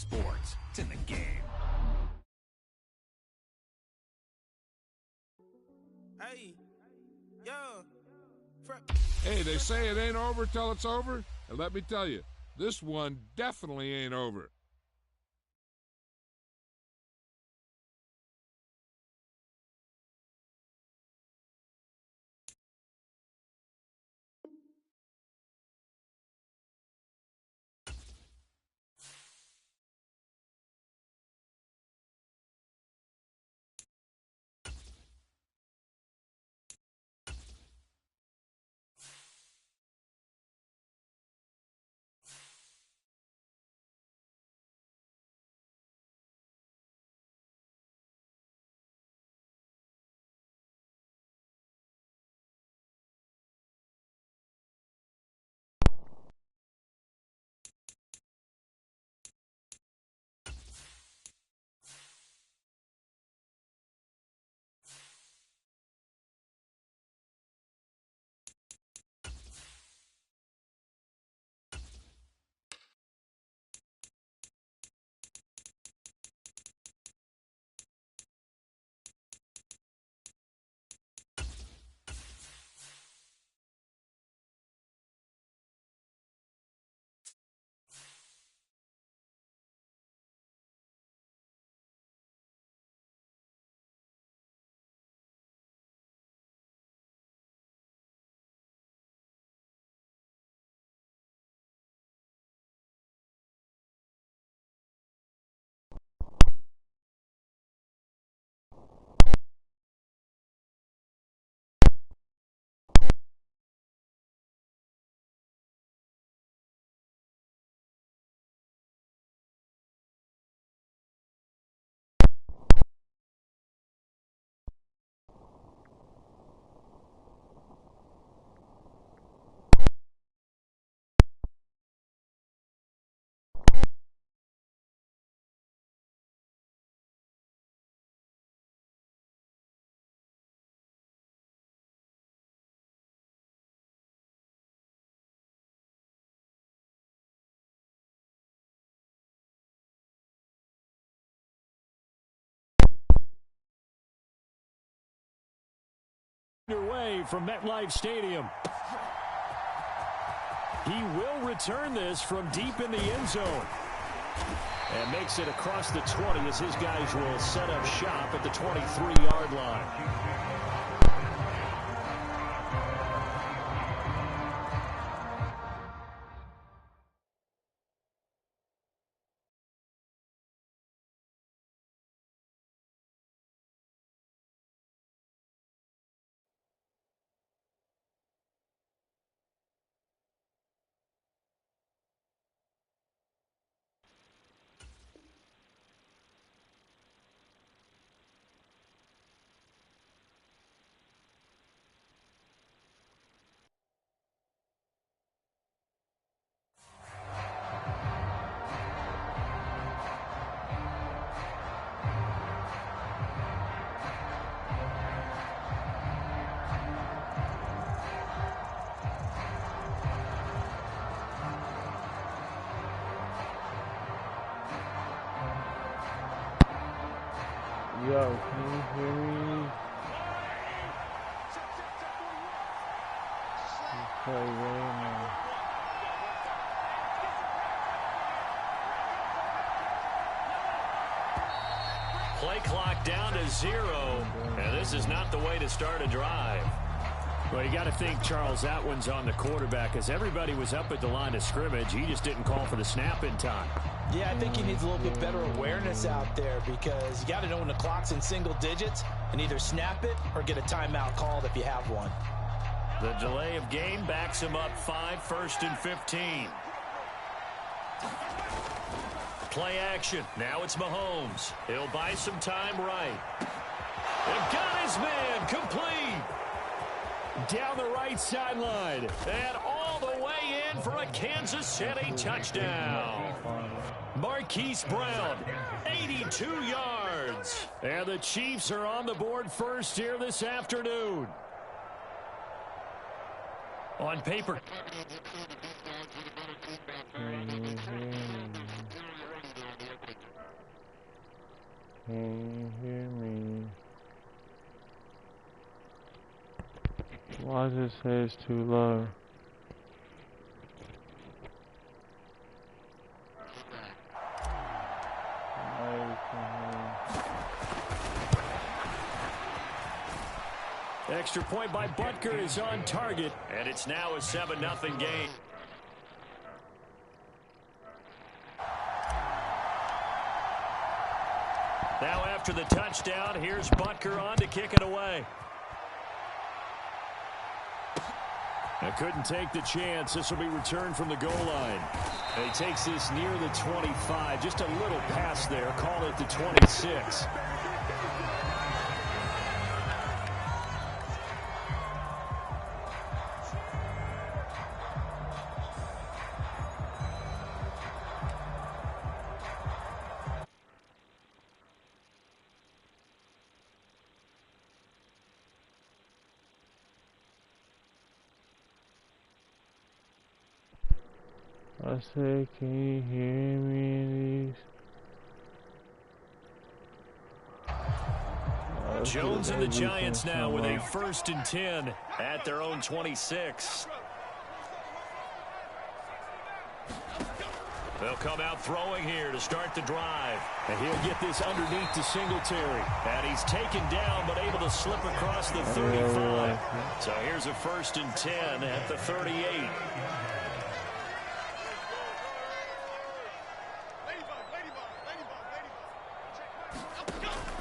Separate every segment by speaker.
Speaker 1: sports. It's in the game.
Speaker 2: Hey, yo.
Speaker 3: Hey, they say it ain't over till it's over. And let me tell you, this one definitely ain't over.
Speaker 4: Underway from MetLife Stadium. He will return this from deep in the end zone. And makes it across the 20 as his guys will set up shop at the 23-yard line.
Speaker 5: Yo, can you hear me? Okay, wait a minute.
Speaker 4: Play clock down to 0. And this is not the way to start a drive. Well, you got to think, Charles, that one's on the quarterback as everybody was up at the line of scrimmage. He just didn't call for the snap in time.
Speaker 2: Yeah, I think he needs a little bit better awareness out there because you got to know when the clock's in single digits and either snap it or get a timeout called if you have one.
Speaker 4: The delay of game backs him up 5, 1st and 15. Play action. Now it's Mahomes. He'll buy some time right. They've got his man complete. Down the right sideline. And all the way in for a Kansas City touchdown. Marquise Brown, 82 yards. And the Chiefs are on the board first here this afternoon. On paper.
Speaker 5: can you hear me? Why does it say it's too low?
Speaker 4: Extra point by Butker is on target, and it's now a 7-0 game. Now after the touchdown, here's Butker on to kick it away. I couldn't take the chance. This will be returned from the goal line. And he takes this near the 25. Just a little pass there. Call it the 26.
Speaker 5: I said, can you hear me in these?
Speaker 4: Jones and the Giants now with a 1st and 10 at their own 26. They'll come out throwing here to start the drive. And he'll get this underneath to Singletary. And he's taken down but able to slip across the 35. So here's a 1st and 10 at the 38.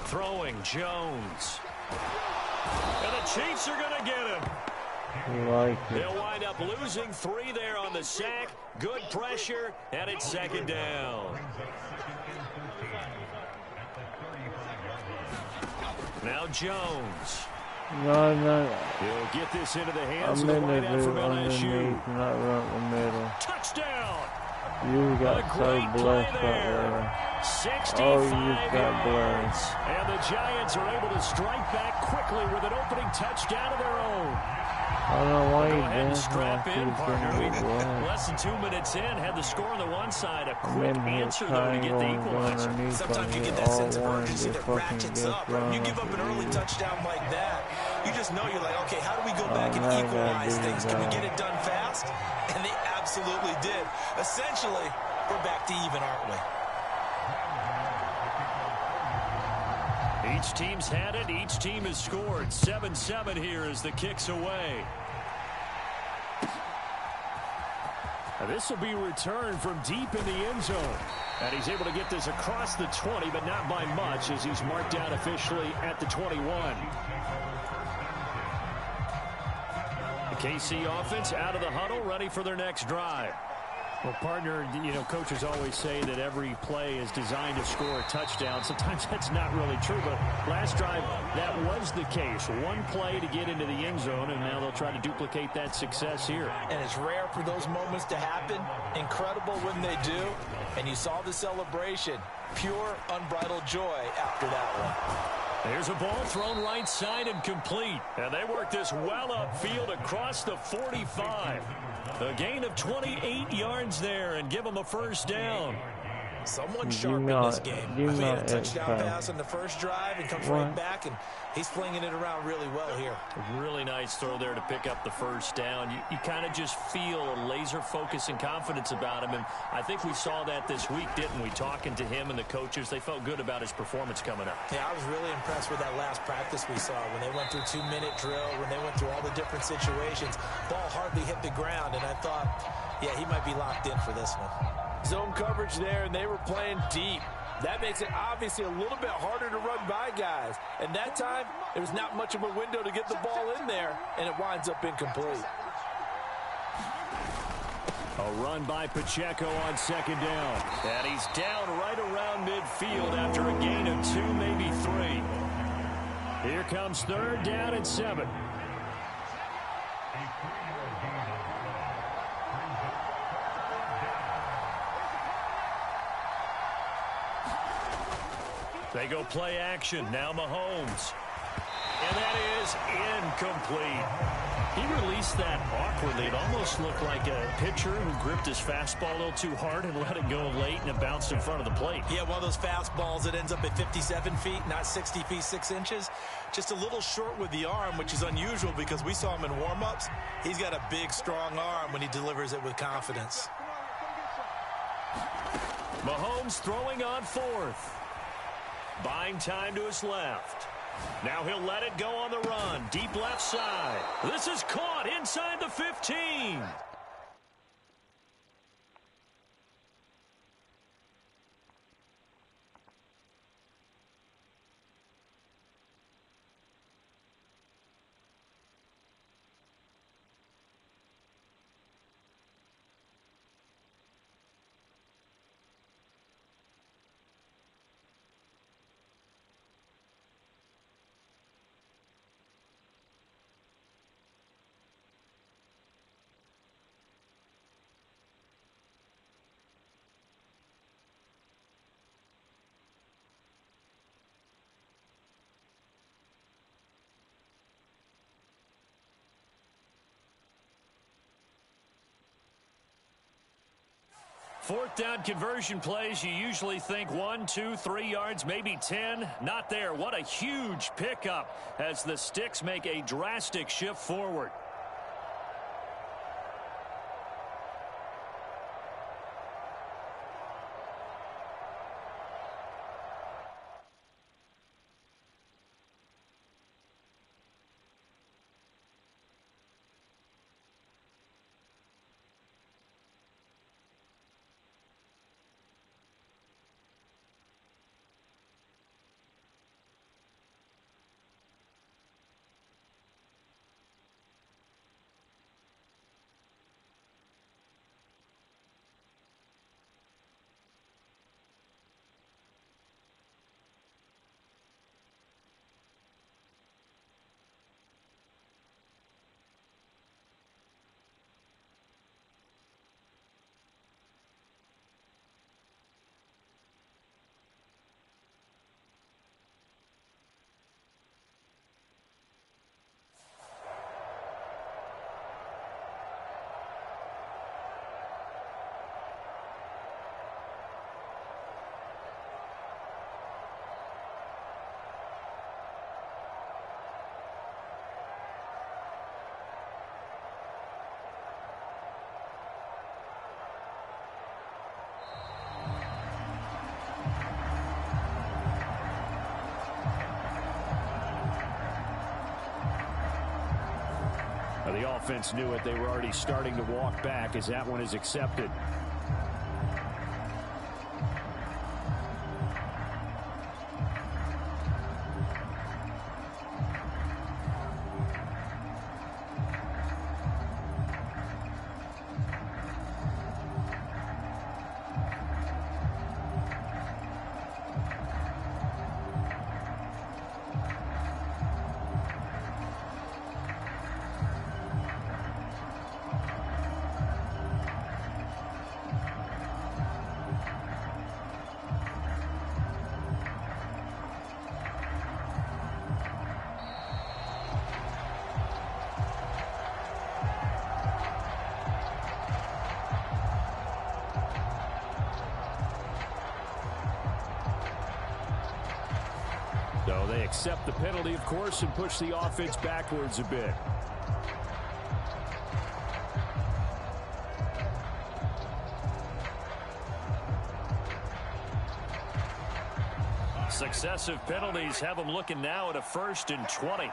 Speaker 4: Throwing Jones. And the Chiefs are going to get him. They'll wind up losing 3 there on the sack. Good pressure, and it's 2nd down. Now Jones.
Speaker 5: No.
Speaker 4: He'll get this into the hands of the wideout from LSU.
Speaker 5: Not right in the middle.
Speaker 4: Touchdown.
Speaker 5: You got so blessed right there.
Speaker 4: 65
Speaker 5: got
Speaker 4: yards. And the Giants are able to strike back quickly with an opening touchdown of their own.
Speaker 5: I don't know why
Speaker 4: Go
Speaker 5: you
Speaker 4: ahead and
Speaker 5: did
Speaker 4: strap in, partner.
Speaker 5: that.
Speaker 4: Less than 2 minutes in, had the score on the one side. A quick answer, though, to get the equalizer.
Speaker 2: Sometimes you get that sense of urgency that ratchets up. Right? You give up an early touchdown like that, you just know you're like, okay, how do we go back and equalize things? Can we get it done fast? And they absolutely did. Essentially, we're back to even, aren't we?
Speaker 4: Each team's had it. Each team has scored. 7-7 here as the kick's away. Now this will be returned from deep in the end zone. And he's able to get this across the 20, but not by much as he's marked down officially at the 21. The KC offense out of the huddle, ready for their next drive. Well, partner, coaches always say that every play is designed to score a touchdown. Sometimes that's not really true, but last drive, that was the case. One play to get into the end zone, and now they'll try to duplicate that success here. And
Speaker 2: it's rare for those moments to happen. Incredible when they do. And you saw the celebration. Pure, unbridled joy after that one.
Speaker 4: There's a ball thrown right side and complete. And they work this well upfield across the 45. A gain of 28 yards there and give them a 1st down.
Speaker 2: Someone sharp in this game. He had a touchdown pass on the first drive and comes right back, and he's flinging it around really well here.
Speaker 4: A really nice throw there to pick up the 1st down. You kind of just feel a laser focus and confidence about him, and I think we saw that this week, didn't we? Talking to him and the coaches, they felt good about his performance coming up.
Speaker 2: Yeah, I was really impressed with that last practice we saw when they went through 2-minute drill, when they went through all the different situations. Ball hardly hit the ground, and I thought, yeah, he might be locked in for this one.
Speaker 1: Zone coverage there, and they were playing deep. That makes it obviously a little bit harder to run by guys. And that time, there was not much of a window to get the ball in there, and it winds up incomplete.
Speaker 4: A run by Pacheco on 2nd down. And he's down right around midfield after a gain of 2, maybe 3. Here comes 3rd down and 7. They go play action. Now Mahomes. And that is incomplete. He released that awkwardly. It almost looked like a pitcher who gripped his fastball a little too hard and let it go late, and it bounced in front of the plate.
Speaker 2: Yeah, one of those fastballs that ends up at 57 feet, not 60 feet, 6 inches. Just a little short with the arm, which is unusual because we saw him in warm-ups. He's got a big, strong arm when he delivers it with confidence.
Speaker 4: Mahomes throwing on fourth. Buying time to his left. Now he'll let it go on the run. Deep left side. This is caught inside the 15. Fourth down conversion plays, you usually think 1, 2, 3 yards, maybe 10. Not there. What a huge pickup as the Sticks make a drastic shift forward. The offense knew it. They were already starting to walk back as that one is accepted. So they accept the penalty, of course, and push the offense backwards a bit. Successive penalties have them looking now at a 1st and 20.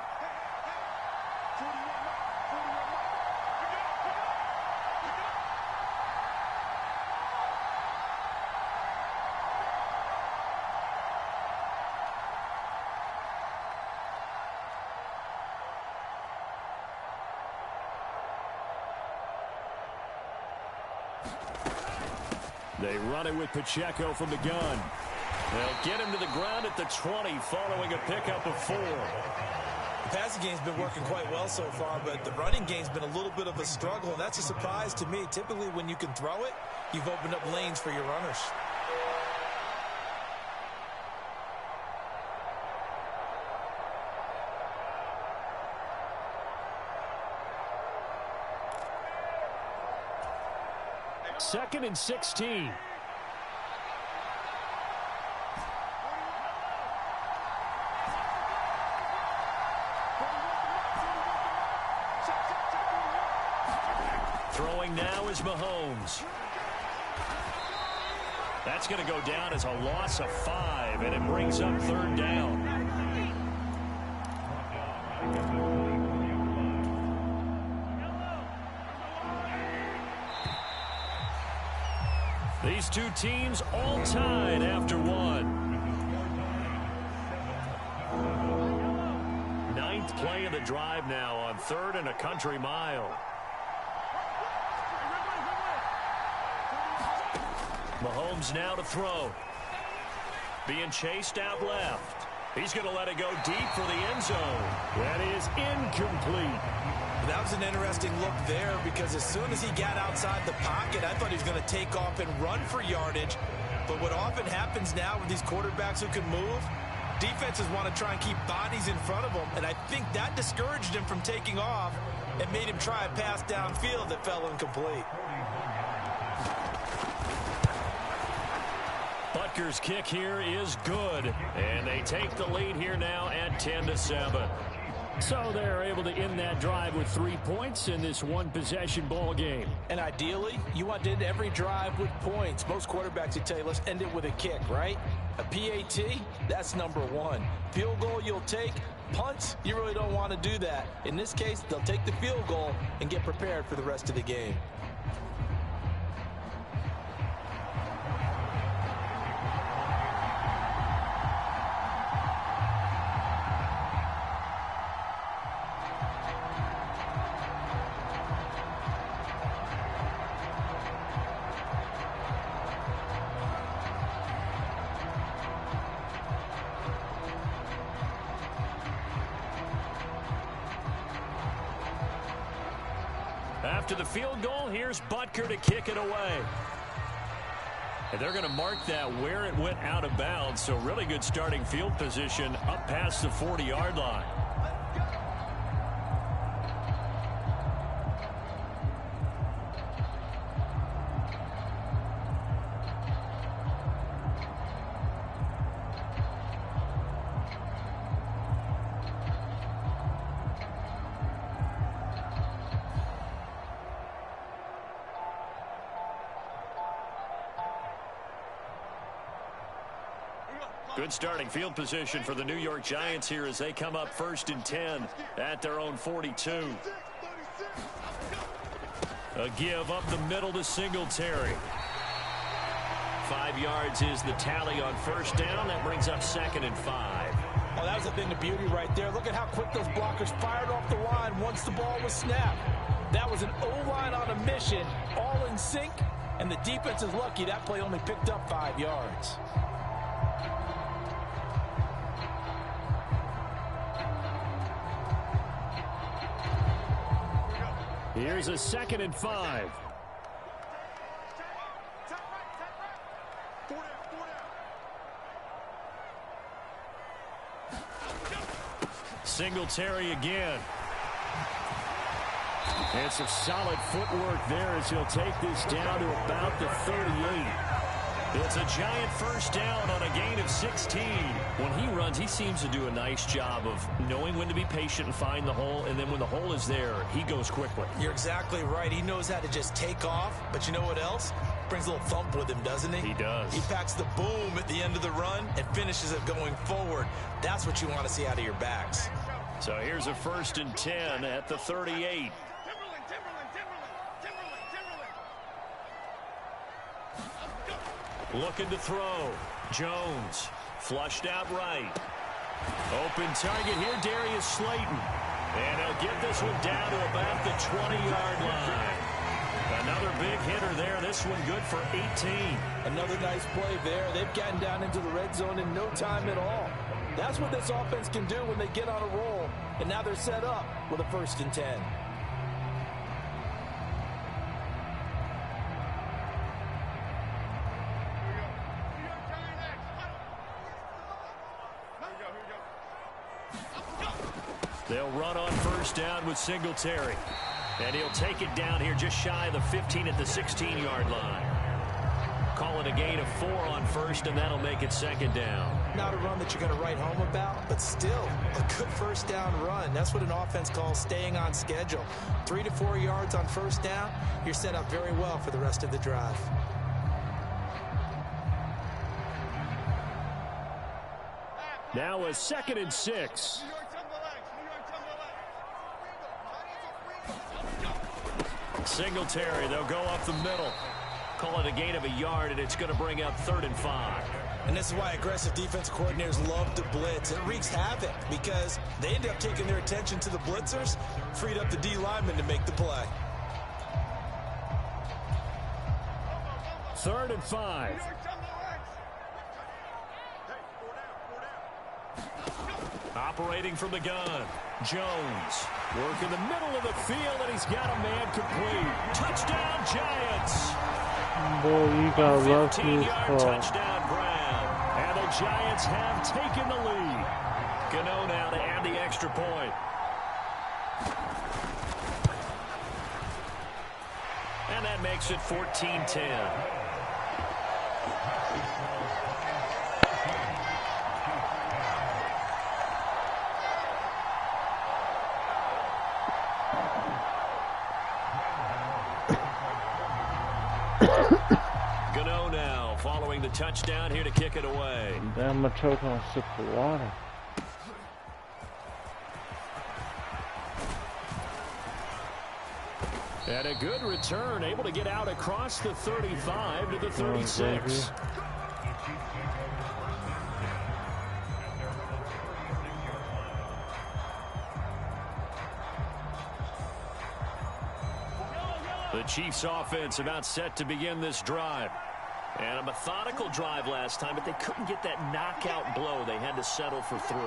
Speaker 4: They run it with Pacheco from the gun. They'll get him to the ground at the 20 following a pickup of 4.
Speaker 2: The passing game's been working quite well so far, but the running game's been a little bit of a struggle, and that's a surprise to me. Typically, when you can throw it, you've opened up lanes for your runners.
Speaker 4: 2nd and 16. Throwing now is Mahomes. That's going to go down as a loss of 5, and it brings up 3rd down. These two teams all tied after 1. 9th play of the drive now on 3rd and a country mile. Mahomes now to throw. Being chased out left. He's going to let it go deep for the end zone. That is incomplete.
Speaker 1: That was an interesting look there because as soon as he got outside the pocket, I thought he was going to take off and run for yardage. But what often happens now with these quarterbacks who can move, defenses want to try and keep bodies in front of them. And I think that discouraged him from taking off and made him try a pass downfield that fell incomplete.
Speaker 4: Butker's kick here is good, and they take the lead here now at 10-7. So they're able to end that drive with 3 points in this one-possession ball game.
Speaker 1: And ideally, you want to end every drive with points. Most quarterbacks will tell you, let's end it with a kick, right? A PAT, that's number 1. Field goal you'll take. Punts, you really don't want to do that. In this case, they'll take the field goal and get prepared for the rest of the game.
Speaker 4: After the field goal, here's Butker to kick it away. And they're going to mark that where it went out of bounds, so really good starting field position up past the 40-yard line. Good starting field position for the New York Giants here as they come up 1st and 10 at their own 42. A give up the middle to Singletary. 5 yards is the tally on 1st down. That brings up 2nd and 5.
Speaker 1: Oh, that was a thing of beauty right there. Look at how quick those blockers fired off the line once the ball was snapped. That was an O-line on a mission, all in sync, and the defense is lucky that play only picked up 5 yards.
Speaker 4: Here's a 2nd and 5. Singletary again. And some solid footwork there as he'll take this down to about the 38. It's a giant 1st down on a gain of 16. When he runs, he seems to do a nice job of knowing when to be patient and find the hole, and then when the hole is there, he goes quickly.
Speaker 1: You're exactly right. He knows how to just take off, but you know what else? Brings a little thump with him, doesn't he?
Speaker 4: He does.
Speaker 1: He packs the boom at the end of the run and finishes it going forward. That's what you want to see out of your backs.
Speaker 4: So here's a 1st and 10 at the 38. Looking to throw. Jones. Flushed out right. Open target here, Darius Slayton. And he'll get this one down to about the 20-yard line. Another big hitter there. This one good for 18.
Speaker 1: Another nice play there. They've gotten down into the red zone in no time at all. That's what this offense can do when they get on a roll. And now they're set up with a 1st and 10.
Speaker 4: They'll run on 1st down with Singletary. And he'll take it down here just shy of the 15 at the 16-yard line. Call it a gain of 4 on first, and that'll make it second down.
Speaker 1: Not a run that you're going to write home about, but still a good first down run. That's what an offense calls staying on schedule. 3 to 4 yards on first down, you're set up very well for the rest of the drive.
Speaker 4: Now a 2nd and 6. Singletary, they'll go up the middle. Call it a gain of a yard, and it's going to bring up 3rd and 5.
Speaker 1: And this is why aggressive defensive coordinators love to blitz. It wreaks havoc because they end up taking their attention to the blitzers, freed up the D lineman to make the play.
Speaker 4: 3rd and 5. Operating from the gun. Jones work in the middle of the field, and he's got a man complete. Touchdown, Giants.
Speaker 5: Boy, you got lucky
Speaker 4: 15-yard touchdown Brown. And the Giants have taken the lead. Gano now to add the extra point. And that makes it 14-10. Gano now following the touchdown here to kick it away.
Speaker 5: Damn, I'm choking on a sip of water.
Speaker 4: And a good return, able to get out across the 35 to the 36. The Chiefs offense about set to begin this drive. And a methodical drive last time, but they couldn't get that knockout blow. They had to settle for 3.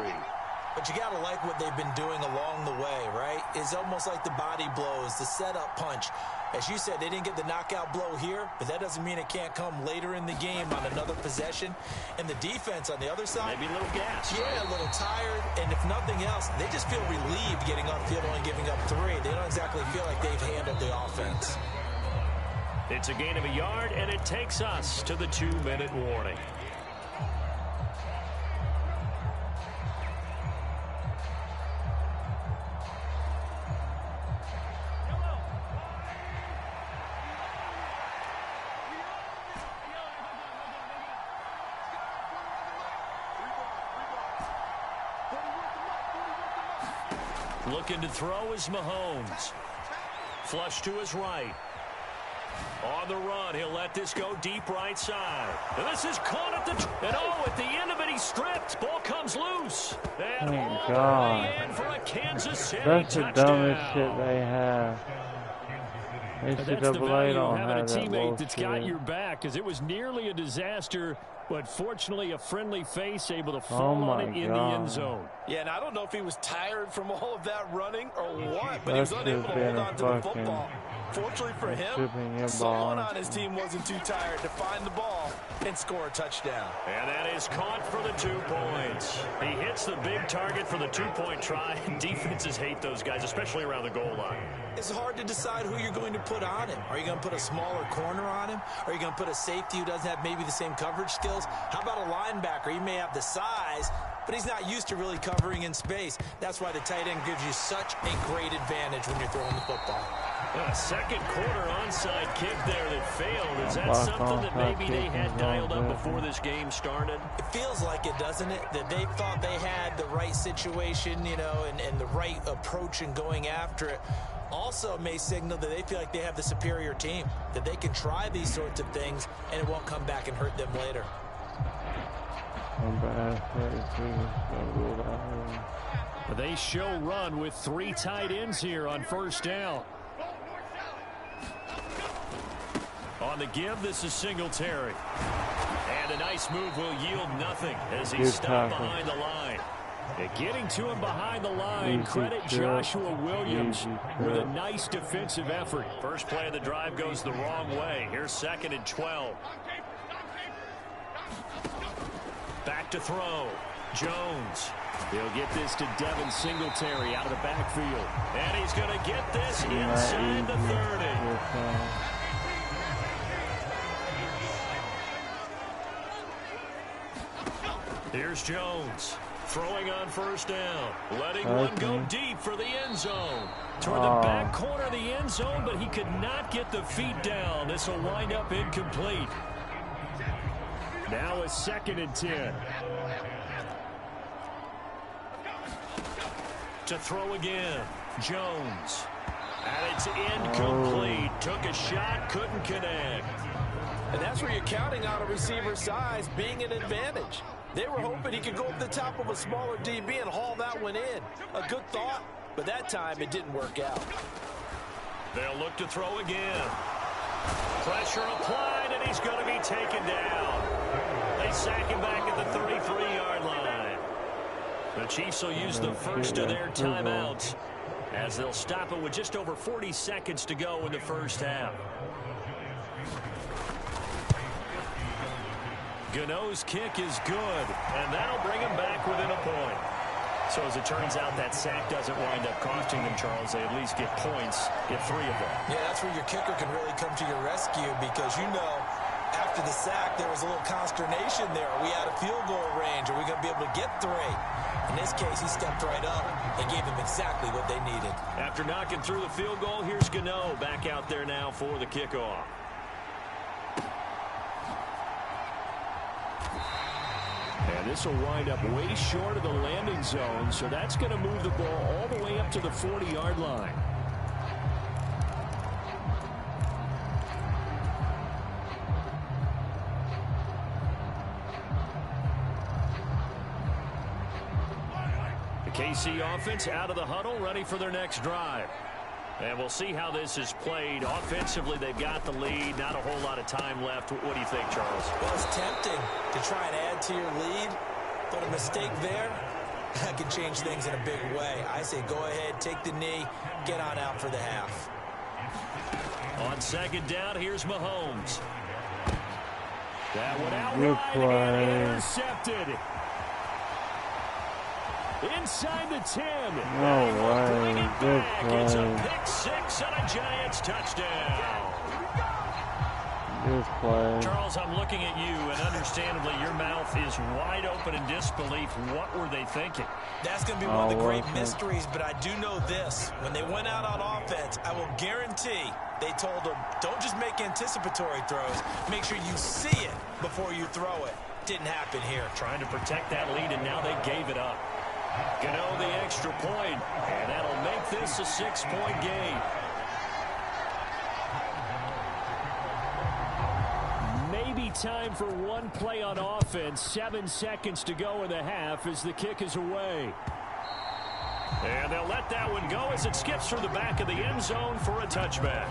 Speaker 1: But you got to like what they've been doing along the way, right? It's almost like the body blows, the setup punch. As you said, they didn't get the knockout blow here, but that doesn't mean it can't come later in the game on another possession. And the defense on the other side,
Speaker 4: maybe a little gas.
Speaker 1: Yeah,
Speaker 4: right?
Speaker 1: A little tired. And if nothing else, they just feel relieved getting upfield and giving up 3. They don't exactly feel like they've handled the offense.
Speaker 4: It's a gain of a yard, and it takes us to the 2-minute warning. Looking to throw is Mahomes. Flush to his right. On the run, he'll let this go deep right side. And this is caught at the... And at the end of it, he's stripped. Ball comes loose. And
Speaker 5: Thank
Speaker 4: all
Speaker 5: God.
Speaker 4: the way in for a Kansas City
Speaker 5: That's
Speaker 4: touchdown.
Speaker 5: the dumbest shit they have.
Speaker 4: That's the value of having a teammate that's got your back, because it was nearly a disaster, but fortunately a friendly face able to fall on it in the end zone.
Speaker 1: Yeah, and I don't know if he was tired from all of that running or what, but he was unable to hold on to the football. Fortunately for him, someone on his team wasn't too tired to find the ball and score a touchdown.
Speaker 4: And that is caught for the 2 points. He hits the big target for the 2-point try. Defenses hate those guys, especially around the goal line.
Speaker 1: It's hard to decide who you're going to put on him. Are you going to put a smaller corner on him? Are you going to put a safety who doesn't have maybe the same coverage skills? How about a linebacker? He may have the size, but he's not used to really covering in space. That's why the tight end gives you such a great advantage when you're throwing the football.
Speaker 4: A second quarter onside kick there that failed. Is that something that maybe they had dialed up before this game started?
Speaker 1: It feels like it, doesn't it? That they thought they had the right situation, you know, and the right approach in going after it. Also may signal that they feel like they have the superior team, that they can try these sorts of things and it won't come back and hurt them later.
Speaker 4: They show run with 3 tight ends here on first down. On the give, this is Singletary. And a nice move will yield nothing as he's stopped behind the line. And getting to him behind the line, credit Joshua Williams with a nice defensive effort. First play of the drive goes the wrong way. Here's 2nd and 12. Back to throw. Jones. He'll get this to Devin Singletary out of the backfield. And he's going to get this inside the 30. Here's Jones. Throwing on first down. Letting one go deep for the end zone. Toward the back corner of the end zone, but he could not get the feet down. This will wind up incomplete. Now a 2nd and 10. To throw again. Jones. And it's incomplete. Took a shot, couldn't connect.
Speaker 1: And that's where you're counting on a receiver's size being an advantage. They were hoping he could go up the top of a smaller DB and haul that one in. A good thought, but that time it didn't work out.
Speaker 4: They'll look to throw again. Pressure applied, and he's going to be taken down. They sack him back at the 33-yard line. The Chiefs will use the first of their timeouts as they'll stop it with just over 40 seconds to go in the first half. Gano's kick is good, and that'll bring him back within a point. So as it turns out, that sack doesn't wind up costing them, Charles. They at least get points, get 3 of them.
Speaker 1: Yeah, that's where your kicker can really come to your rescue because, you know, after the sack, there was a little consternation there. Are we out of field goal range? Are we going to be able to get 3? In this case, he stepped right up and gave them exactly what they needed.
Speaker 4: After knocking through the field goal, here's Gano back out there now for the kickoff. And this will wind up way short of the landing zone, so that's going to move the ball all the way up to the 40-yard line. The KC offense out of the huddle, ready for their next drive. And we'll see how this is played. Offensively, they've got the lead. Not a whole lot of time left. What do you think, Charles?
Speaker 1: Well, it's tempting to try and add to your lead, but a mistake there, that can change things in a big way. I say go ahead, take the knee, get on out for the half.
Speaker 4: On 2nd down, here's Mahomes. That one out wide and intercepted. Inside the 10.
Speaker 5: No way. Good play.
Speaker 4: It's a pick 6 and a Giants touchdown.
Speaker 5: Good play.
Speaker 4: Charles, I'm looking at you, and understandably, your mouth is wide open in disbelief. What were they thinking?
Speaker 1: That's going to be one of the great mysteries, but I do know this. When they went out on offense, I will guarantee they told them, don't just make anticipatory throws. Make sure you see it before you throw it. Didn't happen here.
Speaker 4: Trying to protect that lead, and now they gave it up. Gano the extra point, and that'll make this a 6-point game. Maybe time for one play on offense. 7 seconds to go in the half as the kick is away. And they'll let that one go as it skips through the back of the end zone for a touchback.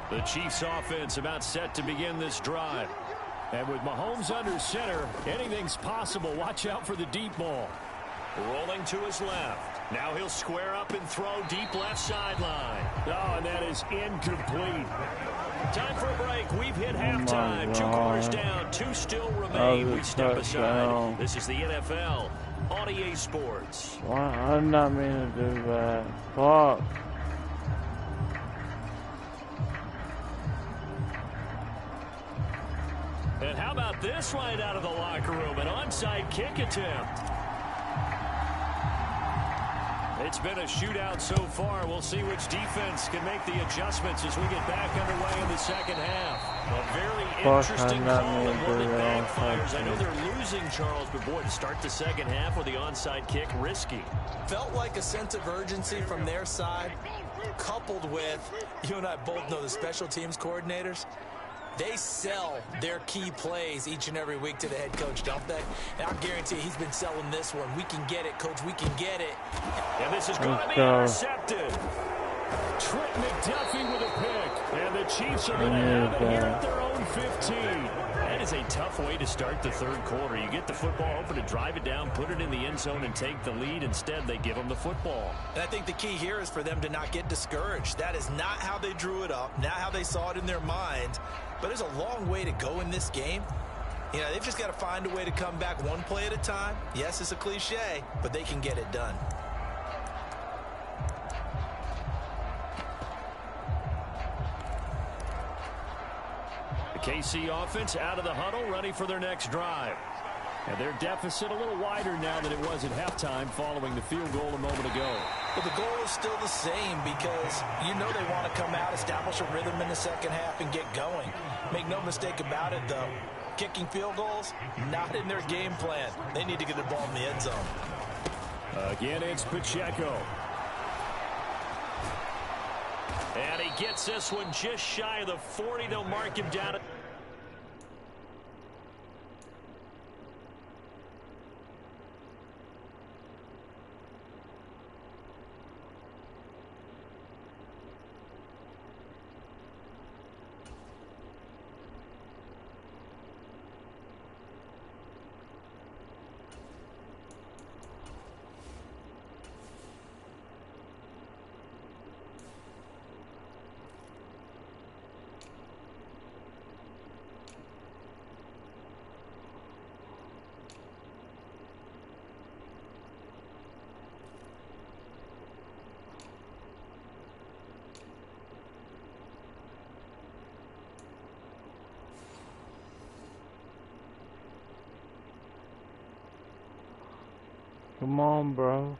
Speaker 4: The Chiefs offense about set to begin this drive. And with Mahomes under center, anything's possible. Watch out for the deep ball. Rolling to his left. Now he'll square up and throw deep left sideline. Oh, and that is incomplete. Time for a break. We've hit halftime. 2 quarters down. 2 still remain. We step aside. This is the NFL on EA Sports.
Speaker 5: I did not mean to do that. Fuck.
Speaker 4: And how about this right out of the locker room? An onside kick attempt. It's been a shootout so far. We'll see which defense can make the adjustments as we get back underway in the second half. A very interesting call and one that backfires. I know they're losing, Charles, but boy, to start the second half with the onside kick, risky.
Speaker 1: Felt like a sense of urgency from their side, coupled with, you and I both know the special teams coordinators. They sell their key plays each and every week to the head coach, don't they? And I guarantee he's been selling this one. We can get it, coach. We can get it.
Speaker 4: And this is going to be intercepted. Trent McDuffie with a pick. And the Chiefs are going to have it here at their own 15. That is a tough way to start the third quarter. You get the football over to drive it down, put it in the end zone, and take the lead. Instead, they give them the football.
Speaker 1: And I think the key here is for them to not get discouraged. That is not how they drew it up, not how they saw it in their mind. But there's a long way to go in this game. You know, they've just got to find a way to come back one play at a time. Yes, it's a cliche, but they can get it done.
Speaker 4: The KC offense out of the huddle, ready for their next drive. And their deficit a little wider now than it was at halftime following the field goal a moment ago.
Speaker 1: But the goal is still the same because you know they want to come out, establish a rhythm in the second half, and get going. Make no mistake about it, though. Kicking field goals, not in their game plan. They need to get the ball in the end zone.
Speaker 4: Again, it's Pacheco. And he gets this one just shy of the 40. They'll mark him down.
Speaker 5: Come on, bro.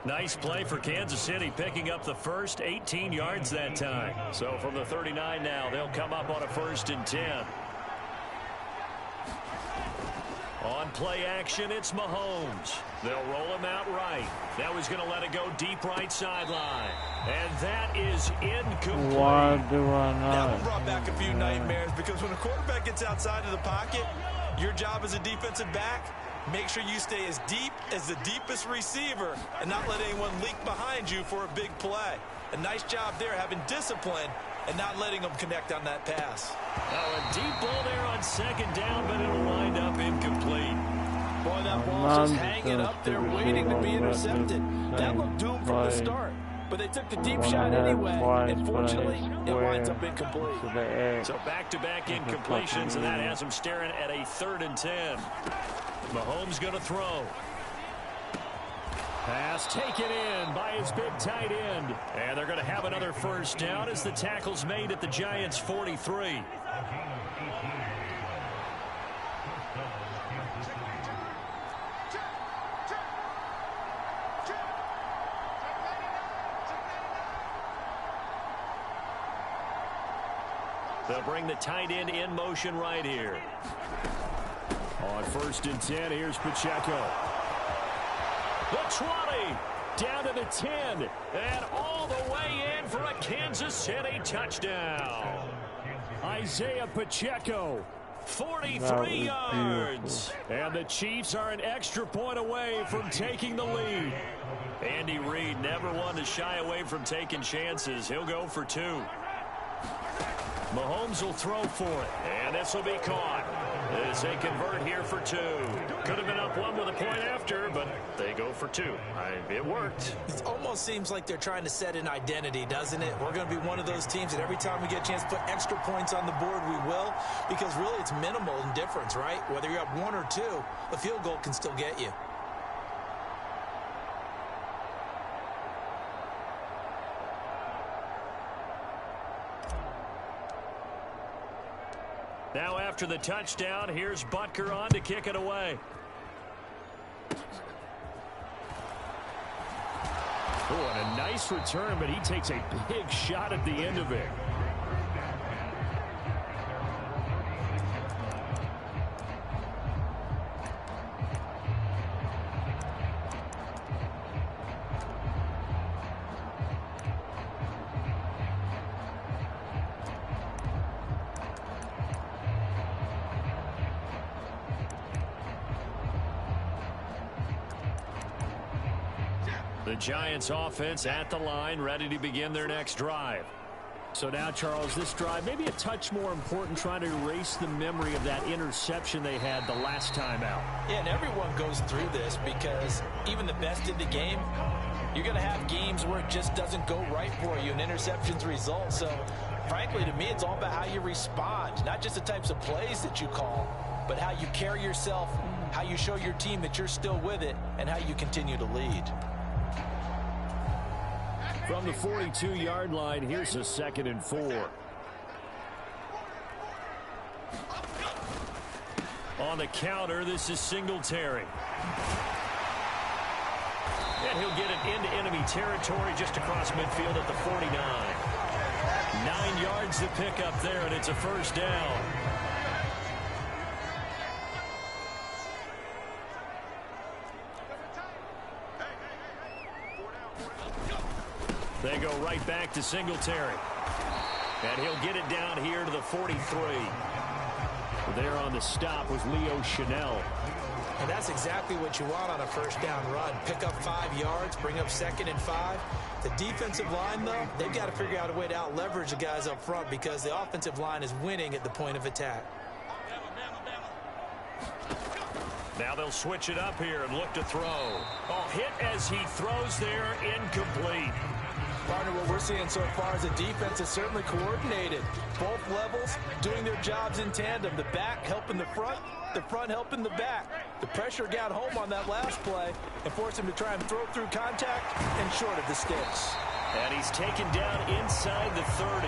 Speaker 5: Nice play for Kansas City, picking up the first 18 yards that time. So from the 39 now, they'll come up on a 1st and 10. On play action, it's Mahomes. They'll roll him out right. Now he's going to let it go deep right sideline. And that is incomplete. Why do I not?
Speaker 1: That one brought back a few nightmares because when a quarterback gets outside of the pocket, your job as a defensive back, make sure you stay as deep as the deepest receiver and not let anyone leak behind you for a big play. A nice job there having discipline and not letting them connect on that pass.
Speaker 4: Oh, a deep ball there on 2nd down, but it'll wind up incomplete.
Speaker 1: Boy, that ball's just hanging up there waiting to be intercepted. That looked doomed from the start. But they took the deep shot anyway, and fortunately, it winds up incomplete.
Speaker 4: So back-to-back incompletions, and that has them staring at a 3rd and 10. Mahomes going to throw. Pass taken in by his big tight end. And they're going to have another 1st down as the tackle's made at the Giants' 43. They'll bring the tight end in motion right here. On 1st and 10, here's Pacheco. The 20, down to the 10, and all the way in for a Kansas City touchdown. Isaiah Pacheco, 43 yards. And the Chiefs are an extra point away from taking the lead. Andy Reid never one to shy away from taking chances. He'll go for 2. Mahomes will throw for it, and this will be caught. as they convert here for 2. Could have been up 1 with a point after, but they go for 2. It worked.
Speaker 1: It almost seems like they're trying to set an identity, doesn't it? We're going to be one of those teams that every time we get a chance to put extra points on the board, we will, because really it's minimal in difference, right? Whether you're up 1 or 2, a field goal can still get you.
Speaker 4: Now after the touchdown, here's Butker on to kick it away. Oh, and a nice return, but he takes a big shot at the end of it. The Giants offense at the line, ready to begin their next drive.
Speaker 5: So now, Charles, this drive maybe a touch more important, trying to erase the memory of that interception they had the last time out.
Speaker 1: Yeah, and everyone goes through this because even the best in the game, you're going to have games where it just doesn't go right for you and interceptions result. So, frankly, to me, it's all about how you respond, not just the types of plays that you call, but how you carry yourself, how you show your team that you're still with it, and how you continue to lead.
Speaker 4: From the 42-yard line, here's a 2nd and 4. On the counter, this is Singletary. And he'll get it into enemy territory just across midfield at the 49. 9 yards to pick up there, and it's a first down. They go right back to Singletary. And he'll get it down here to the 43. There on the stop was Leo Chanel.
Speaker 1: And that's exactly what you want on a first down run. Pick up 5 yards, bring up 2nd and 5. The defensive line, though, they've got to figure out a way to out-leverage the guys up front because the offensive line is winning at the point of attack.
Speaker 4: Now they'll switch it up here and look to throw. Oh, hit as he throws there, incomplete.
Speaker 1: Partner, what we're seeing so far is the defense is certainly coordinated. Both levels doing their jobs in tandem. The back helping the front helping the back. The pressure got home on that last play and forced him to try and throw through contact and short of the sticks.
Speaker 4: And he's taken down inside the 30.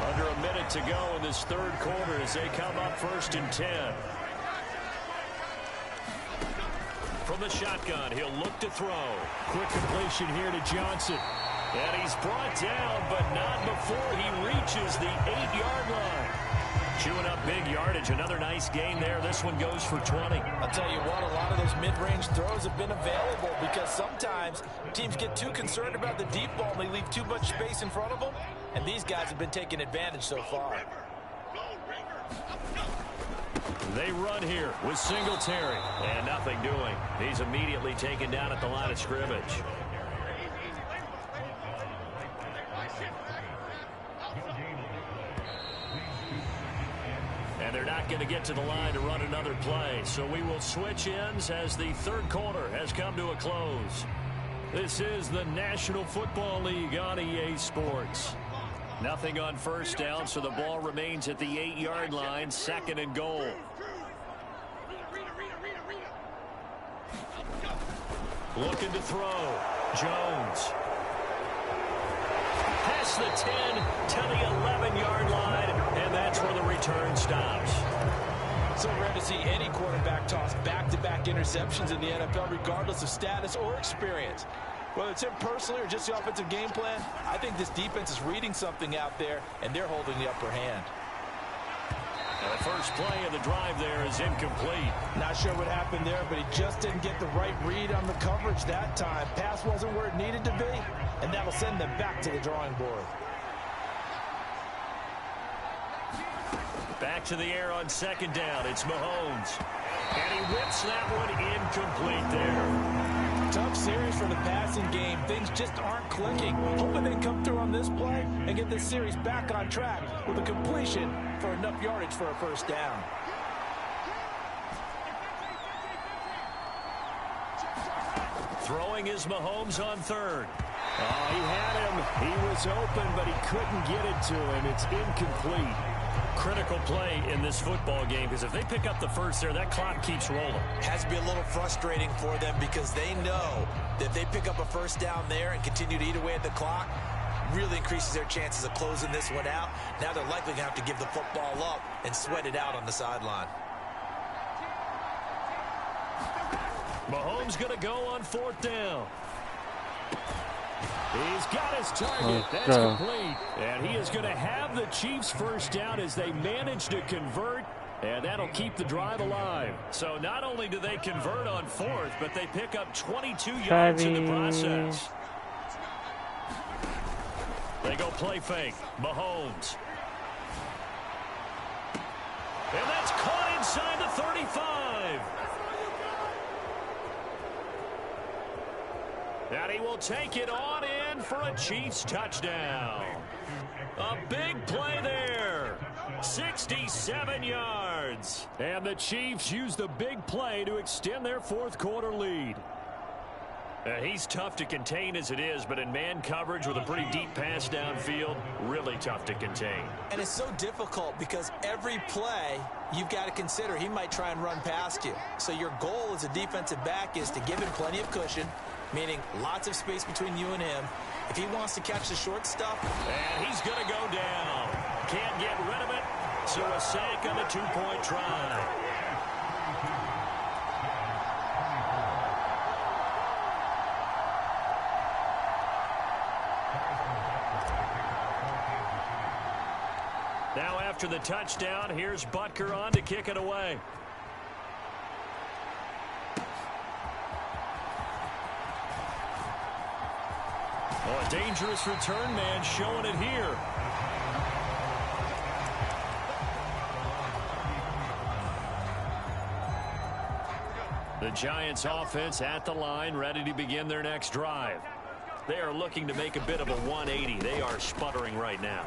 Speaker 4: Under a minute to go in this third quarter as they come up 1st and 10. From the shotgun, he'll look to throw.
Speaker 5: Quick completion here to Johnson.
Speaker 4: And he's brought down, but not before he reaches the 8-yard line. Chewing up big yardage. Another nice gain there. This one goes for 20.
Speaker 1: I'll tell you what, a lot of those mid-range throws have been available because sometimes teams get too concerned about the deep ball and they leave too much space in front of them. And these guys have been taking advantage so far.
Speaker 4: They run here with Singletary. And nothing doing. He's immediately taken down at the line of scrimmage. And they're not going to get to the line to run another play. So we will switch ends as the third quarter has come to a close. This is the National Football League on EA Sports. Nothing on first down, so the ball remains at the 8-yard line, 2nd and goal. Looking to throw. Jones. Past the 10 to the 11-yard line, and that's where the return stops.
Speaker 1: So rare to see any quarterback toss back-to-back interceptions in the NFL, regardless of status or experience. Whether it's him personally or just the offensive game plan, I think this defense is reading something out there, and they're holding the upper hand.
Speaker 4: And the first play of the drive there is incomplete.
Speaker 1: Not sure what happened there, but he just didn't get the right read on the coverage that time. Pass wasn't where it needed to be, and that'll send them back to the drawing board.
Speaker 4: Back to the air on 2nd down. It's Mahomes. And he whips that one incomplete there.
Speaker 1: Tough series for the passing game. Things just aren't clicking. Hoping they come through on this play and get this series back on track with a completion for enough yardage for a first down.
Speaker 4: Throwing is Mahomes on third. Oh, he had him. He was open, but he couldn't get it to him. It's incomplete. Critical play in this football game, because if they pick up the first there, that clock keeps rolling.
Speaker 1: Has to be a little frustrating for them because they know that if they pick up a first down there and continue to eat away at the clock, really increases their chances of closing this one out. Now they're likely going to have to give the football up and sweat it out on the sideline.
Speaker 4: Mahomes going to go on fourth down. He's got his target. That's complete. And he is going to have the Chiefs first down as they manage to convert. And that'll keep the drive alive. So not only do they convert on fourth, but they pick up 22 yards in the process. They go play fake. Mahomes. And that's caught inside the 35. And he will take it on in for a Chiefs touchdown. A big play there. 67 yards. And the Chiefs use the big play to extend their fourth quarter lead. He's tough to contain as it is, but in man coverage with a pretty deep pass downfield, really tough to contain.
Speaker 1: And it's so difficult because every play you've got to consider he might try and run past you. So your goal as a defensive back is to give him plenty of cushion, meaning lots of space between you and him. If he wants to catch the short stuff.
Speaker 4: And he's going to go down. Can't get rid of it. So a sack on the two-point try. Now after the touchdown, here's Butker on to kick it away. Oh, a dangerous return man showing it here. The Giants offense at the line, ready to begin their next drive. They are looking to make a bit of a 180. They are sputtering right now.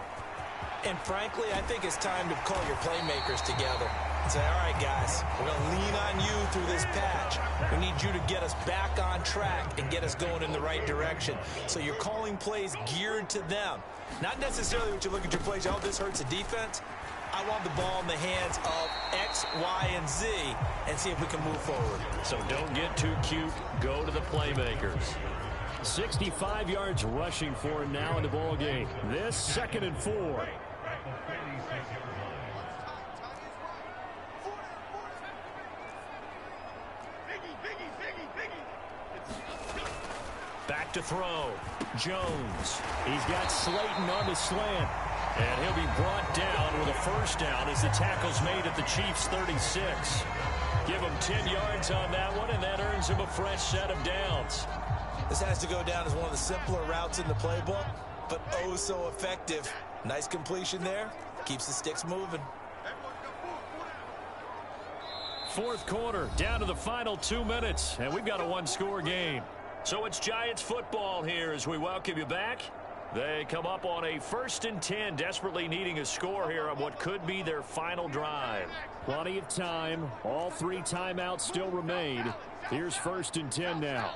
Speaker 1: And frankly, I think it's time to call your playmakers together and say, all right, guys, we're going to lean on you through this patch. We need you to get us back on track and get us going in the right direction. So you're calling plays geared to them. Not necessarily what you look at your plays, oh, this hurts the defense. I want the ball in the hands of X, Y, and Z and see if we can move forward.
Speaker 4: So don't get too cute. Go to the playmakers. 65 yards rushing for him now in the ball game. This 2nd and 4. Back to throw. Jones. He's got Slayton on the slant. And he'll be brought down with a first down as the tackle's made at the Chiefs' 36. Give him 10 yards on that one, and that earns him a fresh set of downs.
Speaker 1: This has to go down as one of the simpler routes in the playbook, but oh so effective. Nice completion there. Keeps the sticks moving.
Speaker 4: Fourth quarter, down to the final 2 minutes, and we've got a one-score game. So it's Giants football here as we welcome you back. They come up on a 1st and 10, desperately needing a score here on what could be their final drive. Plenty of time. All 3 timeouts still remain. Here's 1st and 10 now.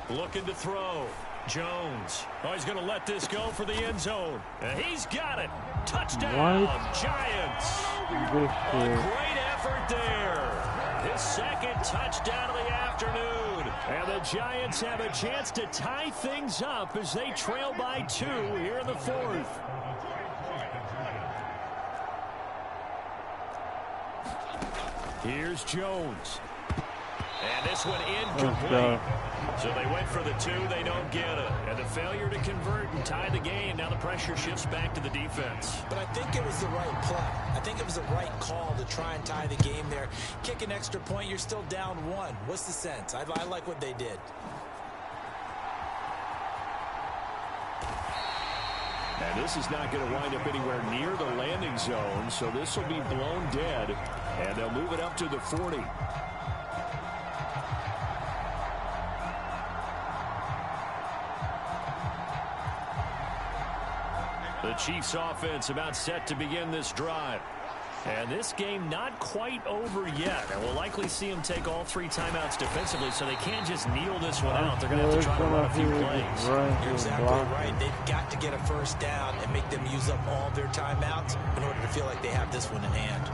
Speaker 4: Looking to throw. Jones. Oh, he's going to let this go for the end zone. And he's got it. Touchdown, Giants. A great effort there. His 2nd touchdown of the afternoon. And the Giants have a chance to tie things up as they trail by 2 here in the 4th. Here's Jones. And this one incomplete. So they went for the 2, they don't get it. And the failure to convert and tie the game, now the pressure shifts back to the defense.
Speaker 1: But I think it was the right play. I think it was the right call to try and tie the game there. Kick an extra point, you're still down 1. What's the sense? I like what they did.
Speaker 4: And this is not going to wind up anywhere near the landing zone, so this will be blown dead. And they'll move it up to the 40. The Chiefs offense about set to begin this drive. And this game not quite over yet. And we'll likely see them take all 3 timeouts defensively, so they can't just kneel this one out. They're going to have to try to run a few plays.
Speaker 1: You're exactly right. They've got to get a first down and make them use up all their timeouts in order to feel like they have this one in hand.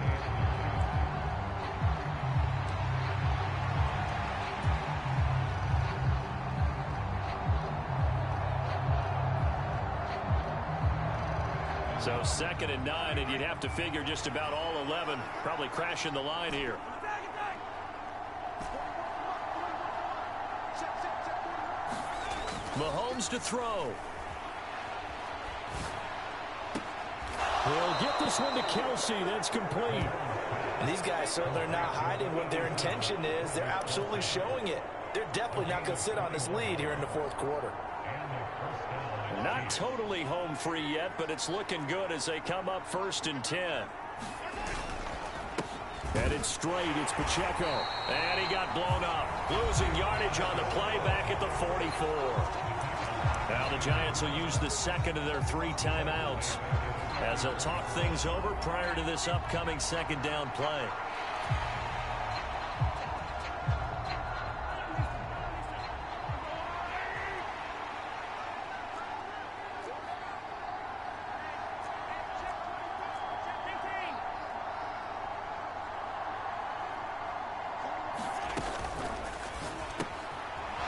Speaker 4: So 2nd and 9, and you'd have to figure just about all 11 probably crashing the line here. Mahomes to throw. He'll get this one to Kelsey. That's complete.
Speaker 1: And these guys certainly are not hiding what their intention is. They're absolutely showing it. They're definitely not going to sit on this lead here in the 4th quarter.
Speaker 4: Not totally home free yet, but it's looking good as they come up 1st and 10. Headed straight, it's Pacheco. And he got blown up. Losing yardage on the play back at the 44. Now the Giants will use the 2nd of their 3 timeouts as they'll talk things over prior to this upcoming 2nd down play.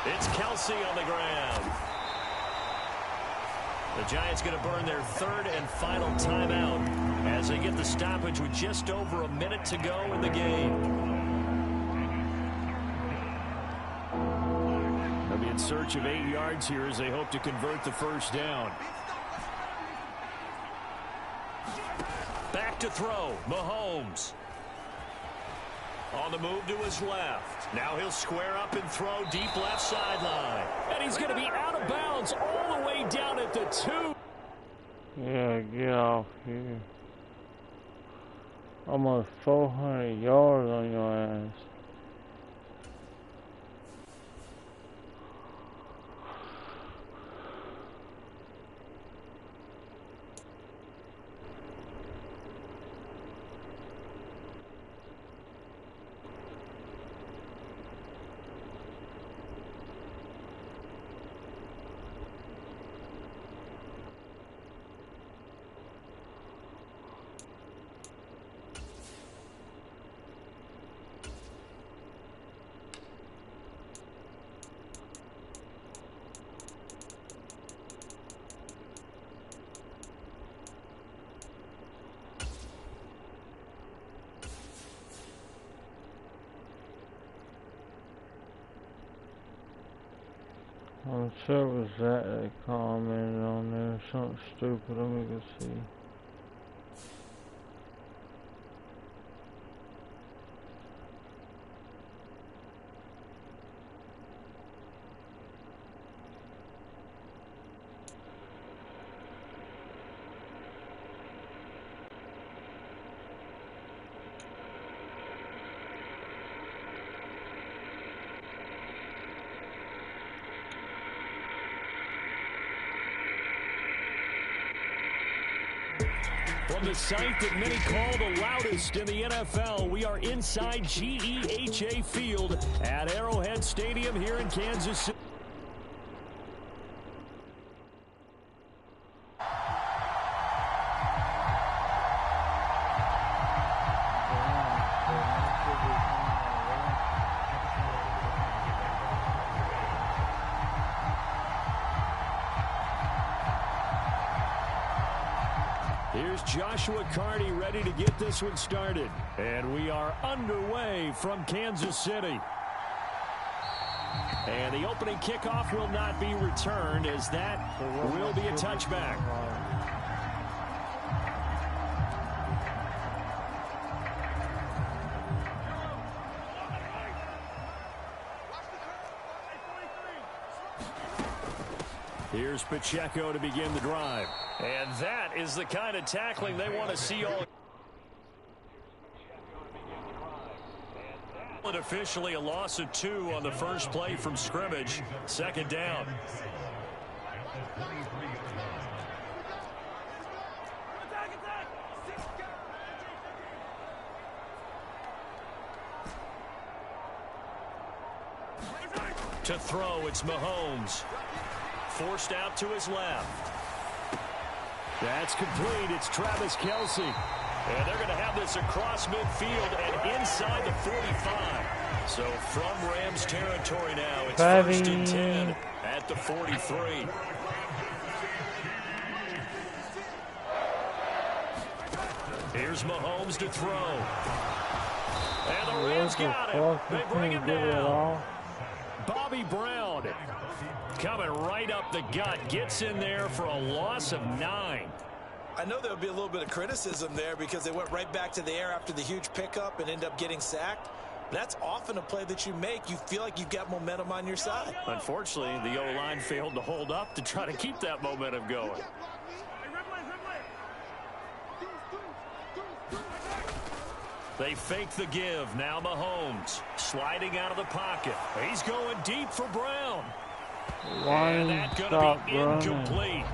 Speaker 4: It's Kelsey on the ground. The Giants going to burn their 3rd and final timeout as they get the stoppage with just over a minute to go in the game. They'll be in search of 8 yards here as they hope to convert the 1st down. Back to throw, Mahomes. On the move to his left. Now he'll square up and throw deep left sideline. And he's going to be out of bounds all the way down at the 2.
Speaker 2: Yeah, get off here. Almost 400 yards on your ass. I'm sure it was that they commented on there, something stupid. Let me go see.
Speaker 4: From the site that many call the loudest in the NFL, we are inside GEHA Field at Arrowhead Stadium here in Kansas City. Here's Joshua Carney ready to get this one started. And we are underway from Kansas City. And the opening kickoff will not be returned as that will be a touchback. Here's Pacheco to begin the drive. And that is the kind of tackling they want to see all. Officially a loss of 2 on the first play from scrimmage. 2nd down. To throw, it's Mahomes. Forced out to his left. That's complete. It's Travis Kelce. And they're going to have this across midfield and inside the 45. So from Rams territory now, it's 1st and 10 at the 43. Here's Mahomes to throw. And the Rams got it. They bring him down. Bobby Brown coming right up the gut. Gets in there for a loss of 9.
Speaker 1: I know there would be a little bit of criticism there because they went right back to the air after the huge pickup and end up getting sacked. That's often a play that you make. You feel like you've got momentum on your side.
Speaker 4: Unfortunately, the O-line failed to hold up to try to keep that momentum going. They fake the give. Now Mahomes sliding out of the pocket. He's going deep for Brown. And that's going to be incomplete.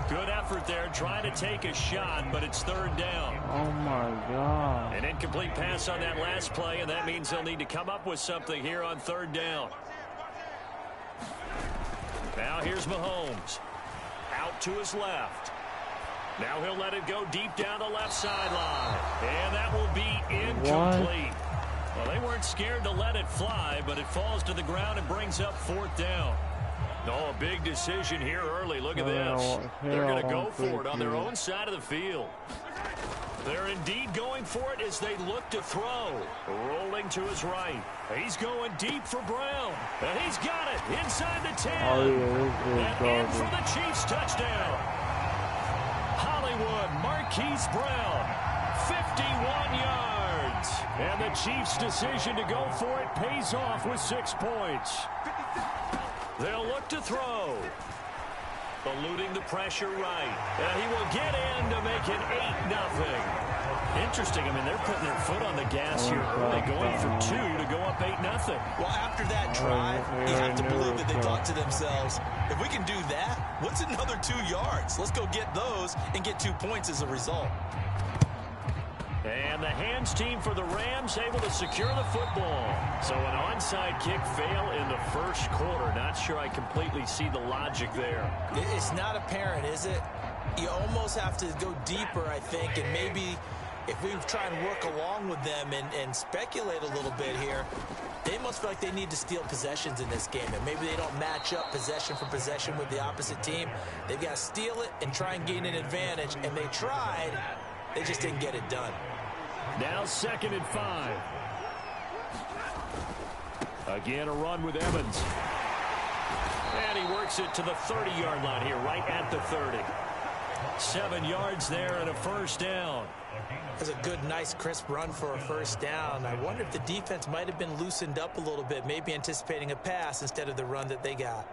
Speaker 4: Good effort there trying to take a shot, but it's 3rd down.
Speaker 2: Oh, my God.
Speaker 4: An incomplete pass on that last play, and that means they'll need to come up with something here on 3rd down. Now here's Mahomes. Out to his left. Now he'll let it go deep down the left sideline. And that will be incomplete. Well, they weren't scared to let it fly, but it falls to the ground and brings up 4th down. Oh, a big decision here early. Look at this. They're going to go for it on their own side of the field. They're indeed going for it as they look to throw. Rolling to his right. He's going deep for Brown. And he's got it inside the 10. And in for the Chiefs touchdown. Hollywood Marquise Brown. 51 yards. And the Chiefs' decision to go for it pays off with 6 points. They'll look to throw. Eluding the pressure right. And he will get in to make it 8-0. Interesting. I mean, they're putting their foot on the gas here early, going for 2 to go up 8-0.
Speaker 1: Well, after that drive, you have to believe that they thought to themselves, if we can do that, what's another 2 yards? Let's go get those and get 2 points as a result.
Speaker 4: And the hands team for the Rams able to secure the football. So an onside kick fail in the 1st quarter. Not sure I completely see the logic there.
Speaker 1: It's not apparent, is it? You almost have to go deeper, I think, and maybe if we try and work along with them and speculate a little bit here, they must feel like they need to steal possessions in this game, and maybe they don't match up possession for possession with the opposite team. They've got to steal it and try and gain an advantage, and they tried. They just didn't get it done.
Speaker 4: Now 2nd and 5. Again, a run with Evans. And he works it to the 30-yard line here, right at the 30. 7 yards there and a 1st down.
Speaker 1: That's a good, nice, crisp run for a 1st down. I wonder if the defense might have been loosened up a little bit, maybe anticipating a pass instead of the run that they got.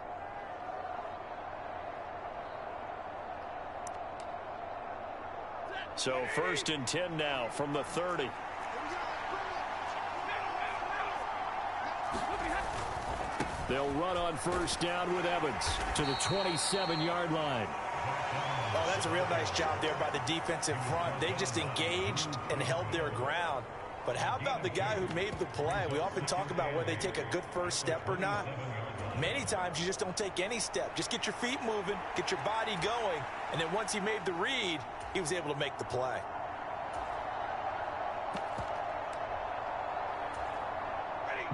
Speaker 4: So 1st and 10 now from the 30. They'll run on 1st down with Evans to the 27-yard line.
Speaker 1: Oh, that's a real nice job there by the defensive front. They just engaged and held their ground. But how about the guy who made the play? We often talk about whether they take a good 1st step or not. Many times you just don't take any step. Just get your feet moving, get your body going, and then once he made the read, he was able to make the play.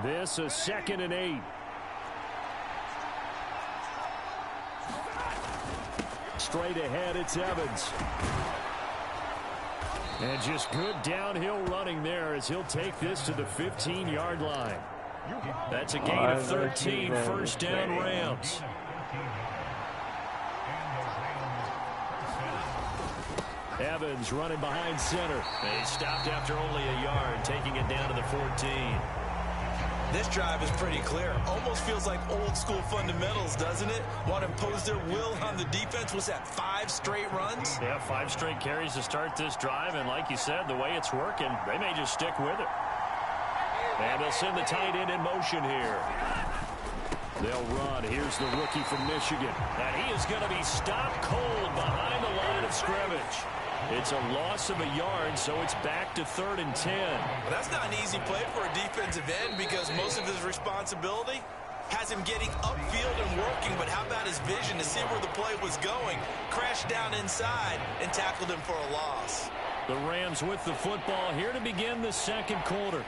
Speaker 4: This is 2nd and 8. Straight ahead, it's Evans. And just good downhill running there as he'll take this to the 15-yard line. That's a gain of 13, 1st down Rams. Evans running behind center. They stopped after only a yard, taking it down to the 14.
Speaker 1: This drive is pretty clear. Almost feels like old school fundamentals, doesn't it? Want to impose their will on the defense. Was that 5 straight runs?
Speaker 4: Yeah, 5 straight carries to start this drive. And like you said, the way it's working, they may just stick with it. And they'll send the tight end in motion here. They'll run. Here's the rookie from Michigan. And he is going to be stopped cold behind the line of scrimmage. It's a loss of a yard, so it's back to 3rd and 10.
Speaker 1: Well, that's not an easy play for a defensive end because most of his responsibility has him getting upfield and working, but how about his vision to see where the play was going? Crashed down inside and tackled him for a loss.
Speaker 4: The Rams with the football here to begin the second quarter,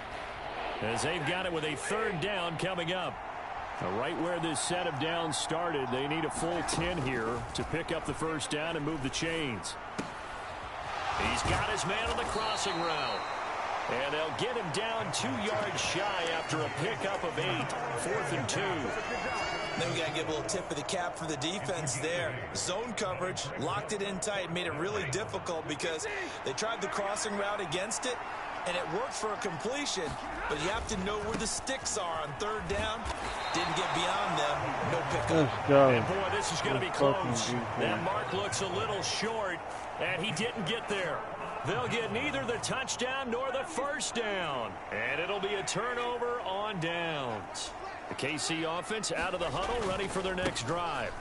Speaker 4: as they've got it with a third down coming up. Right where this set of downs started, they need a full 10 here to pick up the first down and move the chains. He's got his man on the crossing route. And they'll get him down 2 yards shy after a pickup of 8. 4th and 2.
Speaker 1: Then we got to give a little tip of the cap for the defense there. Zone coverage, locked it in tight, made it really difficult because they tried the crossing route against it, and it worked for a completion, but you have to know where the sticks are on third down. Didn't get beyond them. No pickup.
Speaker 4: And boy, this is going to be close. That mark looks a little short, and he didn't get there. They'll get neither the touchdown nor the first down, and it'll be a turnover on downs. The KC offense out of the huddle, ready for their next drive.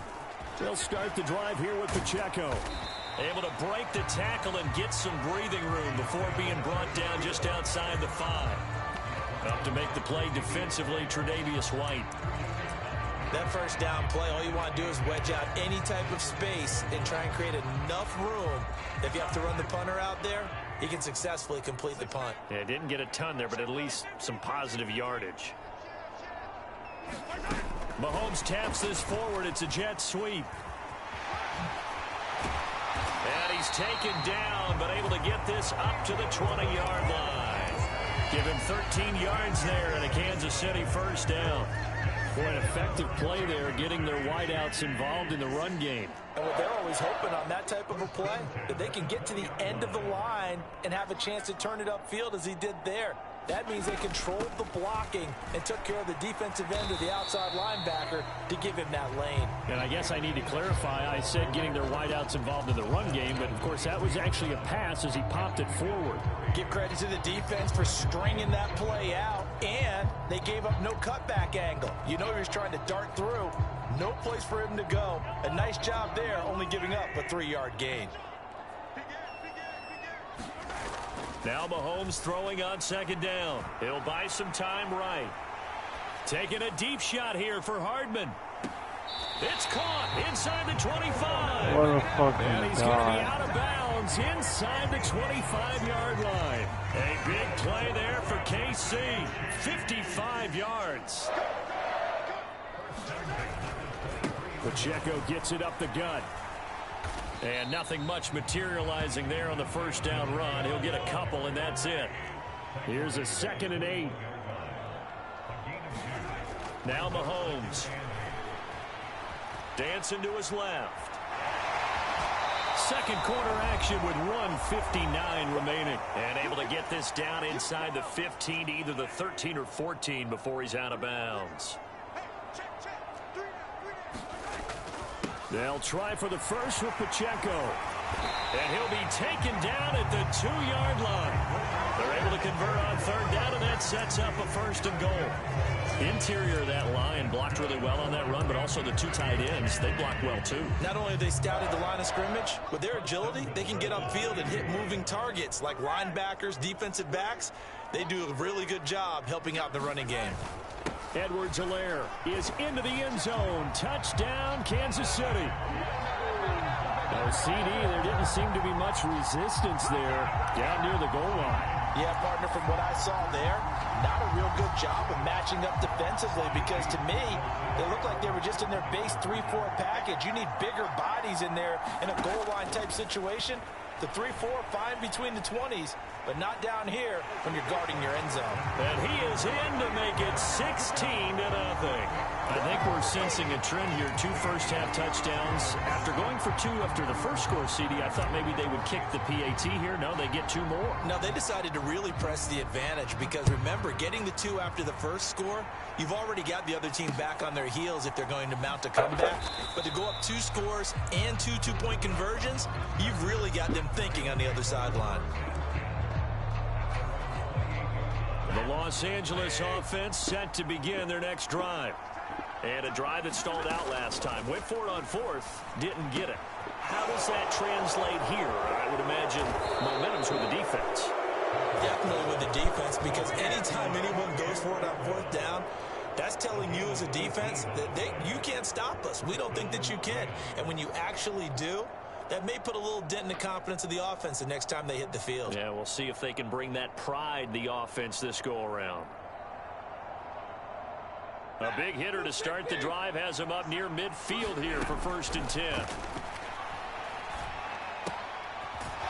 Speaker 4: They'll start the drive here with Pacheco. Able to break the tackle and get some breathing room before being brought down just outside the 5. Up to make the play defensively, Tre'Davious White.
Speaker 1: That first down play, all you want to do is wedge out any type of space and try and create enough room. If you have to run the punter out there, he can successfully complete the punt.
Speaker 4: Yeah, didn't get a ton there, but at least some positive yardage. Mahomes taps this forward. It's a jet sweep. And he's taken down, but able to get this up to the 20-yard line. Give him 13 yards there and a Kansas City first down. Boy, an effective play there, getting their wideouts involved in the run game.
Speaker 1: And what they're always hoping on that type of a play, that they can get to the end of the line and have a chance to turn it upfield as he did there. That means they controlled the blocking and took care of the defensive end of the outside linebacker to give him that lane.
Speaker 4: And I guess I need to clarify, I said getting their wideouts involved in the run game, but of course that was actually a pass as he popped it forward.
Speaker 1: Give credit to the defense for stringing that play out, and they gave up no cutback angle. You know he was trying to dart through. No place for him to go. A nice job there, only giving up a 3-yard gain.
Speaker 4: Now Mahomes throwing on second down. He'll buy some time right. Taking a deep shot here for Hardman. It's caught inside the 25.
Speaker 2: What a fucking
Speaker 4: and he's going to be out of bounds inside the 25-yard line. A big play there for KC. 55 yards. Pacheco gets it up the gut. And nothing much materializing there on the first down run. He'll get a couple, and that's it. Here's a 2nd and 8. Now Mahomes. Dancing to his left. Second quarter action with 1:59 remaining. And able to get this down inside the 15 to either the 13 or 14 before he's out of bounds. They'll try for the first with Pacheco. And he'll be taken down at the 2-yard line. They're able to convert on third down, and that sets up a 1st and goal. Interior of that line blocked really well on that run, but also the 2 tight ends, they blocked well too.
Speaker 1: Not only have they scouted the line of scrimmage, with their agility, they can get upfield and hit moving targets like linebackers, defensive backs. They do a really good job helping out in the running game.
Speaker 4: Edwards-Helaire is into the end zone. Touchdown, Kansas City. No CD, there didn't seem to be much resistance there down near the goal line.
Speaker 1: Yeah, partner, from what I saw there, not a real good job of matching up defensively because to me, they looked like they were just in their base 3-4 package. You need bigger bodies in there in a goal line type situation. The 3-4, fine between the 20s, but not down here when you're guarding your end zone.
Speaker 4: And he is in to make it 16-0. I think we're sensing a trend here. 2 first-half touchdowns. After going for 2 after the first score, CD, I thought maybe they would kick the PAT here. No, they get 2 more.
Speaker 1: No, they decided to really press the advantage because, remember, getting the 2 after the first score, you've already got the other team back on their heels if they're going to mount a comeback. But to go up 2 scores and 2 two-point conversions, you've really got them thinking on the other sideline.
Speaker 4: The Los Angeles offense set to begin their next drive. And a drive that stalled out last time. Went for it on 4th. Didn't get it. How does that translate here? I would imagine momentum's with the defense.
Speaker 1: Definitely with the defense, because anytime anyone goes for it on 4th down, That's telling you as a defense that you can't stop us. We don't think that you can. And when you actually do, that may put a little dent in the confidence of the offense the next time they hit the field.
Speaker 4: Yeah, we'll see if they can bring that pride the offense this go-around. A big hitter to start the drive has him up near midfield here for 1st and 10.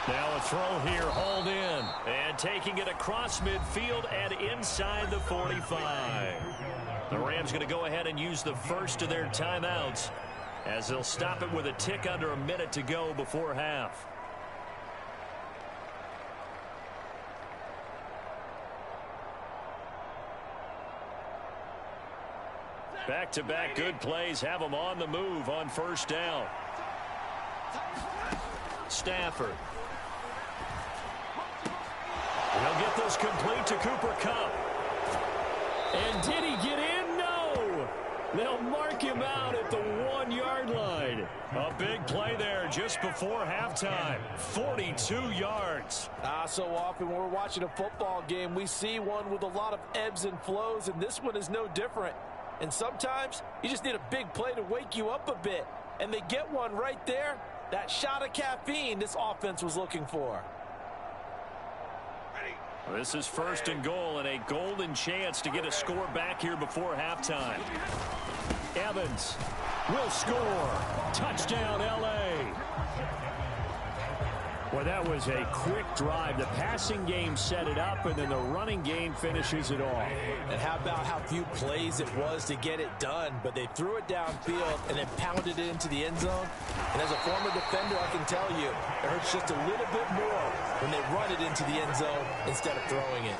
Speaker 4: Now a throw here, hauled in. And taking it across midfield and inside the 45. The Rams going to go ahead and use the first of their timeouts, as they'll stop it with a tick under a minute to go before half. Back-to-back good plays have them on the move on 1st down. Stafford. He'll get this complete to Cooper Kupp. And did he get in? No! They'll mark him out at the 1-yard line. A big play there just before halftime. 42 yards.
Speaker 2: So often when we're watching a football game, we see one with a lot of ebbs and flows, and this one is no different. And sometimes you just need a big play to wake you up a bit. And they get one right there. That shot of caffeine this offense was looking for.
Speaker 4: This is 1st and goal, and a golden chance to get a score back here before halftime. Evans will score. Touchdown, L.A. Well, that was a quick drive. The passing game set it up, and then the running game finishes it off.
Speaker 1: And how about how few plays it was to get it done, but they threw it downfield and then pounded it into the end zone. And as a former defender, I can tell you, it hurts just a little bit more when they run it into the end zone instead of throwing it.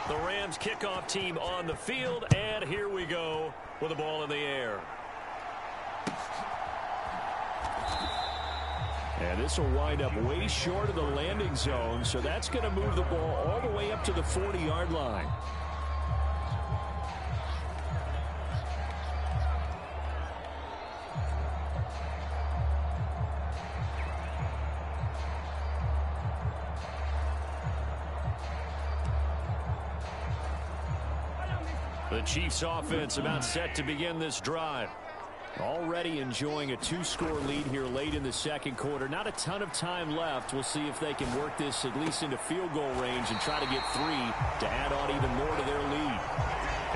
Speaker 4: The Rams kickoff team on the field, and here we go with the ball in the air. And this will wind up way short of the landing zone, so that's going to move the ball all the way up to the 40-yard line. The Chiefs offense about set to begin this drive. Already enjoying a 2-score lead here late in the second quarter. Not a ton of time left. We'll see if they can work this at least into field goal range and try to get 3 to add on even more to their lead.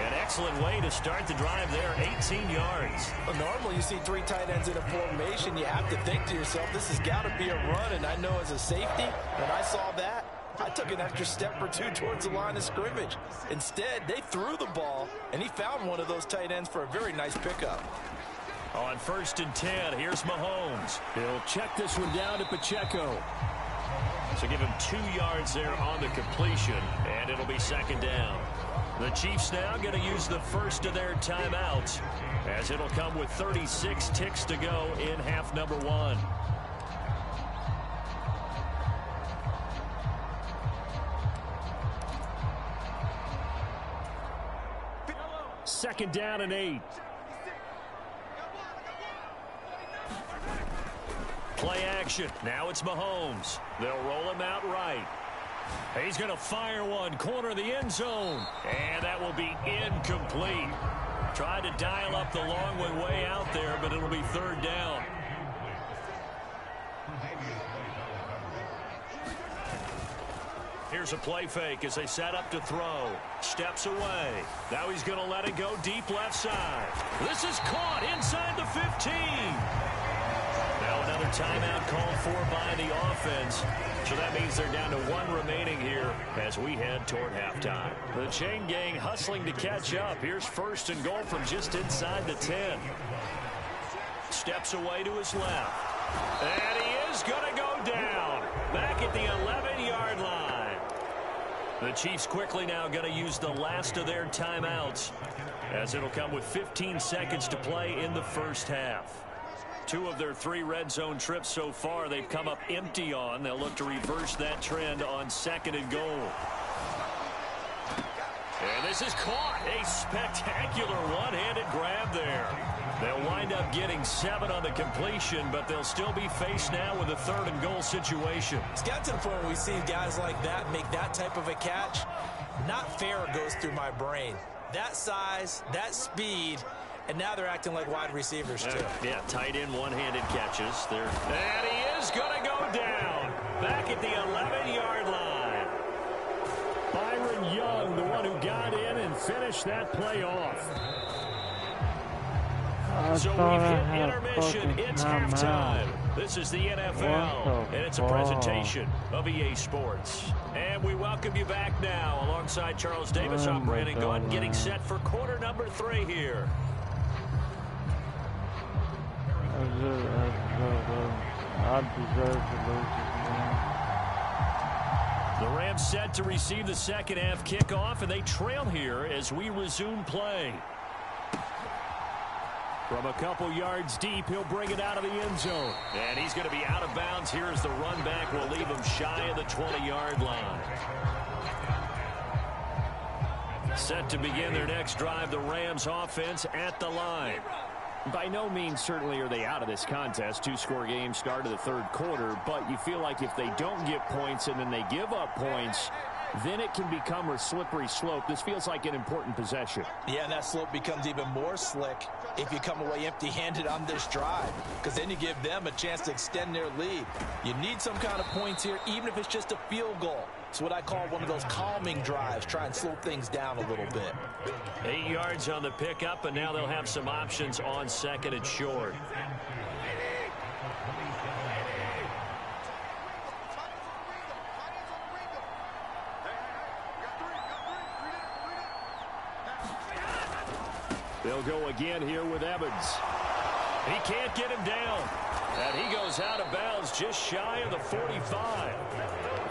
Speaker 4: An excellent way to start the drive there, 18 yards.
Speaker 1: Well, normally you see 3 tight ends in a formation. You have to think to yourself, this has got to be a run. And I know as a safety, when I saw that, I took an extra step or 2 towards the line of scrimmage. Instead, they threw the ball, and he found one of those tight ends for a very nice pickup.
Speaker 4: On 1st and 10, here's Mahomes. He'll check this one down to Pacheco. So give him 2 yards there on the completion, and it'll be 2nd down. The Chiefs now going to use the first of their timeouts, as it'll come with 36 ticks to go in half number 1. Second down and 8. Play action. Now it's Mahomes. They'll roll him out right. He's going to fire one. Corner of the end zone. And that will be incomplete. Tried to dial up the long way out there, but it'll be 3rd down. Here's a play fake as they set up to throw. Steps away. Now he's going to let it go deep left side. This is caught inside the 15. Now another timeout called for by the offense. So that means they're down to 1 remaining here as we head toward halftime. The chain gang hustling to catch up. Here's 1st and goal from just inside the 10. Steps away to his left. And he is going to go down. Back at the 11-yard line. The Chiefs quickly now going to use the last of their timeouts, as it'll come with 15 seconds to play in the first half. 2 of their 3 red zone trips so far they've come up empty on. They'll look to reverse that trend on 2nd and goal. And this is caught. A spectacular one-handed grab there. They'll wind up getting 7 on the completion, but they'll still be faced now with a 3rd and goal situation.
Speaker 1: It's got to the point where we see guys like that make that type of a catch. not fair goes through my brain. That size, that speed, and now they're acting like wide receivers, too.
Speaker 4: Yeah, tight end one-handed catches. And he is going to go down. Back at the 11-yard line. Byron Young, the one who got in and finished that play off. So we've hit intermission. It's halftime. This is the NFL, and it's a presentation of EA Sports. And we welcome you back now. Alongside Charles Davis, I'm Brandon Gaudin, getting set for quarter number 3 here.
Speaker 2: I deserve to lose this game.
Speaker 4: The Rams set to receive the second half kickoff, and they trail here as we resume play. From a couple yards deep, he'll bring it out of the end zone. And he's going to be out of bounds here as the run back will leave him shy of the 20-yard line. Set to begin their next drive, the Rams offense at the line. By no means certainly are they out of this contest. 2-score game start of the third quarter, but you feel like if they don't get points and then they give up points, then it can become a slippery slope. This feels like an important possession.
Speaker 1: Yeah, and that slope becomes even more slick if you come away empty-handed on this drive, because then you give them a chance to extend their lead. You need some kind of points here, even if it's just a field goal. It's what I call one of those calming drives. Try and slow things down a little bit.
Speaker 4: 8 yards on the pickup, and now they'll have some options on second and short. They'll go again here with Evans. He can't get him down. And he goes out of bounds just shy of the 45.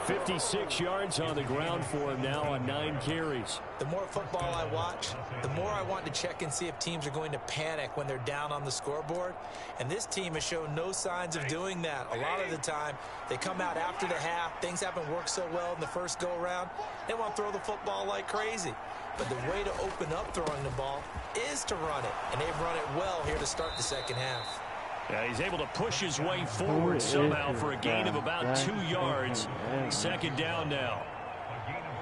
Speaker 4: 56 yards on the ground for him now on 9 carries.
Speaker 1: The more football I watch, the more I want to check and see if teams are going to panic when they're down on the scoreboard. And this team has shown no signs of doing that. A lot of the time, they come out after the half. Things haven't worked so well in the first go-around. They want to throw the football like crazy. But the way to open up throwing the ball is to run it. And they've run it well here to start the second half.
Speaker 4: Yeah, he's able to push his way forward somehow for a gain of about 2 yards. Second down now.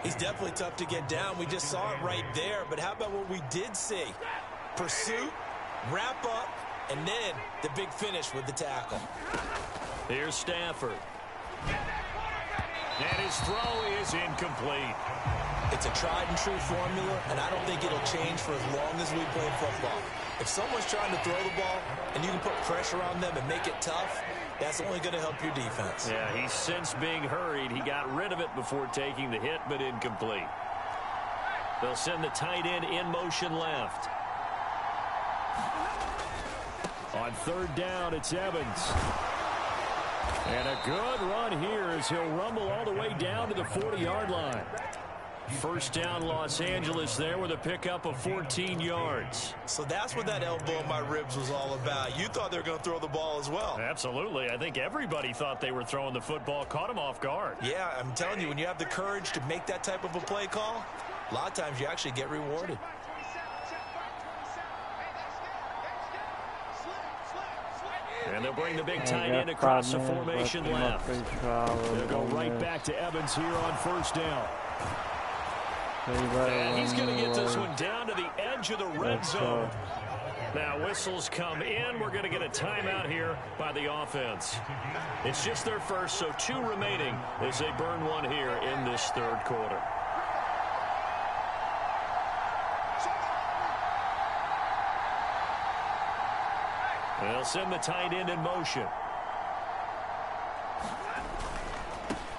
Speaker 1: He's definitely tough to get down. We just saw it right there. But how about what we did see? Pursuit, wrap up, and then the big finish with the tackle.
Speaker 4: Here's Stafford. And his throw is incomplete.
Speaker 1: It's a tried-and-true formula, and I don't think it'll change for as long as we play football. If someone's trying to throw the ball and you can put pressure on them and make it tough, that's only going to help your defense.
Speaker 4: Yeah, he's since being hurried. He got rid of it before taking the hit, but incomplete. They'll send the tight end in motion left. On third down, it's Evans. And a good run here as he'll rumble all the way down to the 40-yard line. First down, Los Angeles there with a pickup of 14 yards.
Speaker 1: So that's what that elbow in my ribs was all about. You thought they were going to throw the ball as well.
Speaker 4: Absolutely. I think everybody thought they were throwing the football, caught him off guard.
Speaker 1: Yeah, I'm telling you, when you have the courage to make that type of a play call, a lot of times you actually get rewarded.
Speaker 4: And they'll bring the big tight end across the formation left. They'll go right back to Evans here on first down. And he's going to get this one down to the edge of the red zone. Now whistles come in. We're going to get a timeout here by the offense. It's just their first, so 2 remaining as they burn one here in this third quarter. They'll send the tight end in motion.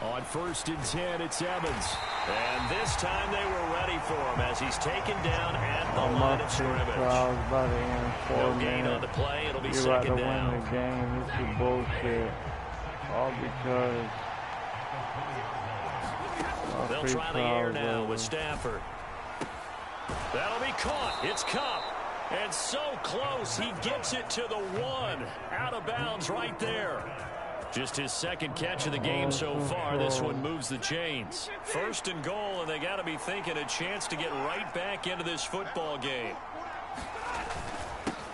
Speaker 4: On first and 10, it's Evans. And this time they were ready for him as he's taken down at the line of scrimmage. No gain on the play. It'll be second down.
Speaker 2: Win the game. This is bullshit. All because
Speaker 4: they'll try the air now with Stafford. That'll be caught. It's Kupp. And so close. He gets it to the 1. Out of bounds right there. Just his second catch of the game so far. This one moves the chains. First and goal, and they got to be thinking a chance to get right back into this football game.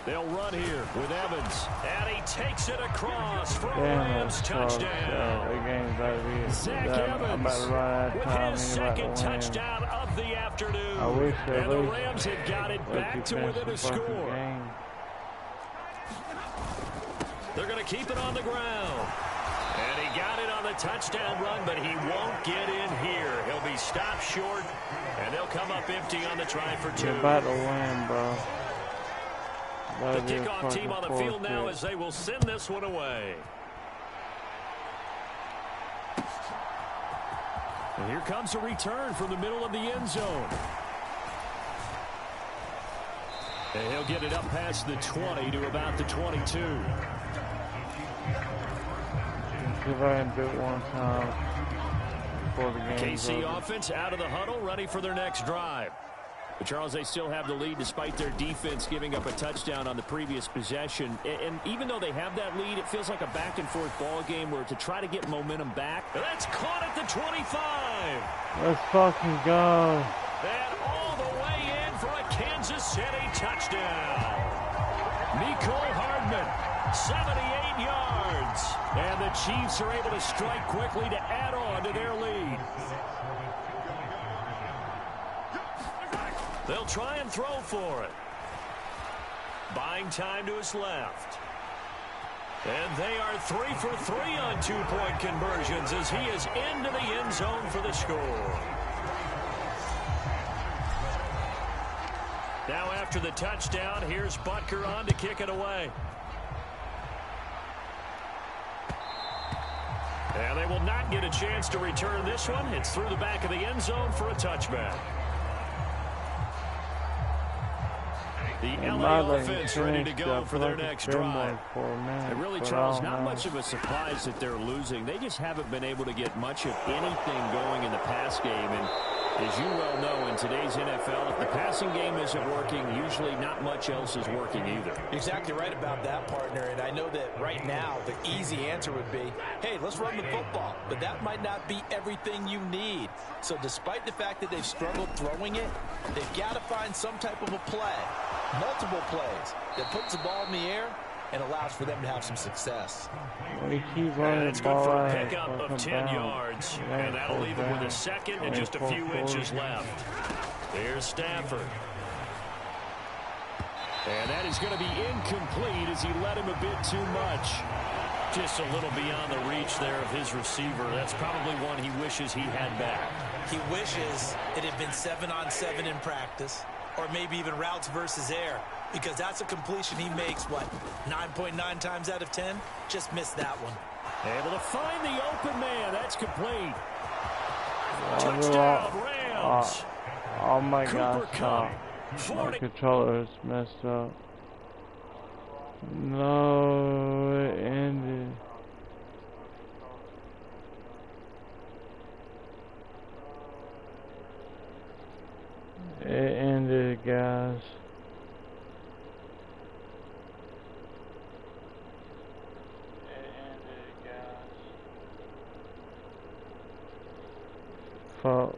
Speaker 4: They'll run here with Evans. And he takes it across for a Rams touchdown. Zach Evans with his second touchdown of the afternoon. And the Rams had got it back to within a score. They're going to keep it on the ground. And he got it on the touchdown run, but he won't get in here. He'll be stopped short, and they'll come up empty on the try for two.
Speaker 2: You're about to win, bro.
Speaker 4: The kickoff team on the field now as they will send this one away. And here comes a return from the middle of the end zone. And he'll get it up past the 20 to about the 22.
Speaker 2: If I can do it one time before the game.
Speaker 4: KC offense out of the huddle, ready for their next drive. But Charles, they still have the lead despite their defense giving up a touchdown on the previous possession. And even though they have that lead, it feels like a back-and-forth ball game where to try to get momentum back. That's caught at the 25.
Speaker 2: Let's fucking go.
Speaker 4: And all the way in for a Kansas City touchdown. Nicole Hardman, 78 yards. And the Chiefs are able to strike quickly to add on to their lead. They'll try and throw for it. Buying time to his left. And they are 3 for 3 on two-point conversions as he is into the end zone for the score. Now after the touchdown, here's Butker on to kick it away. And they will not get a chance to return this one. It's through the back of the end zone for a touchback. The LA offense ready to go for their next drive. And really, Charles, not much of a surprise that they're losing. They just haven't been able to get much of anything going in the pass game. And as you well know, in today's NFL, if the passing game isn't working, usually not much else is working either.
Speaker 1: Exactly right about that, partner. And I know that right now the easy answer would be, hey, let's run the football. But that might not be everything you need. So despite the fact that they've struggled throwing it, they've got to find some type of a play, multiple plays, that puts the ball in the air and allows for them to have some success.
Speaker 2: We keep running
Speaker 4: it's good for a pickup of 10 yards. And that'll leave him with a second and just a few inches left. Here's Stafford. And that is going to be incomplete as he led him a bit too much. Just a little beyond the reach there of his receiver. That's probably one he wishes he had back.
Speaker 1: He wishes it had been 7-on-7 in practice, or maybe even routes versus air, because that's a completion he makes, what, 9.9 times out of 10? Just missed that one.
Speaker 4: Able to find the open man. That's complete. Touchdown, Rams.
Speaker 2: Oh my gosh, my controller is messed up. No, it ended. It ended, guys. Fuck.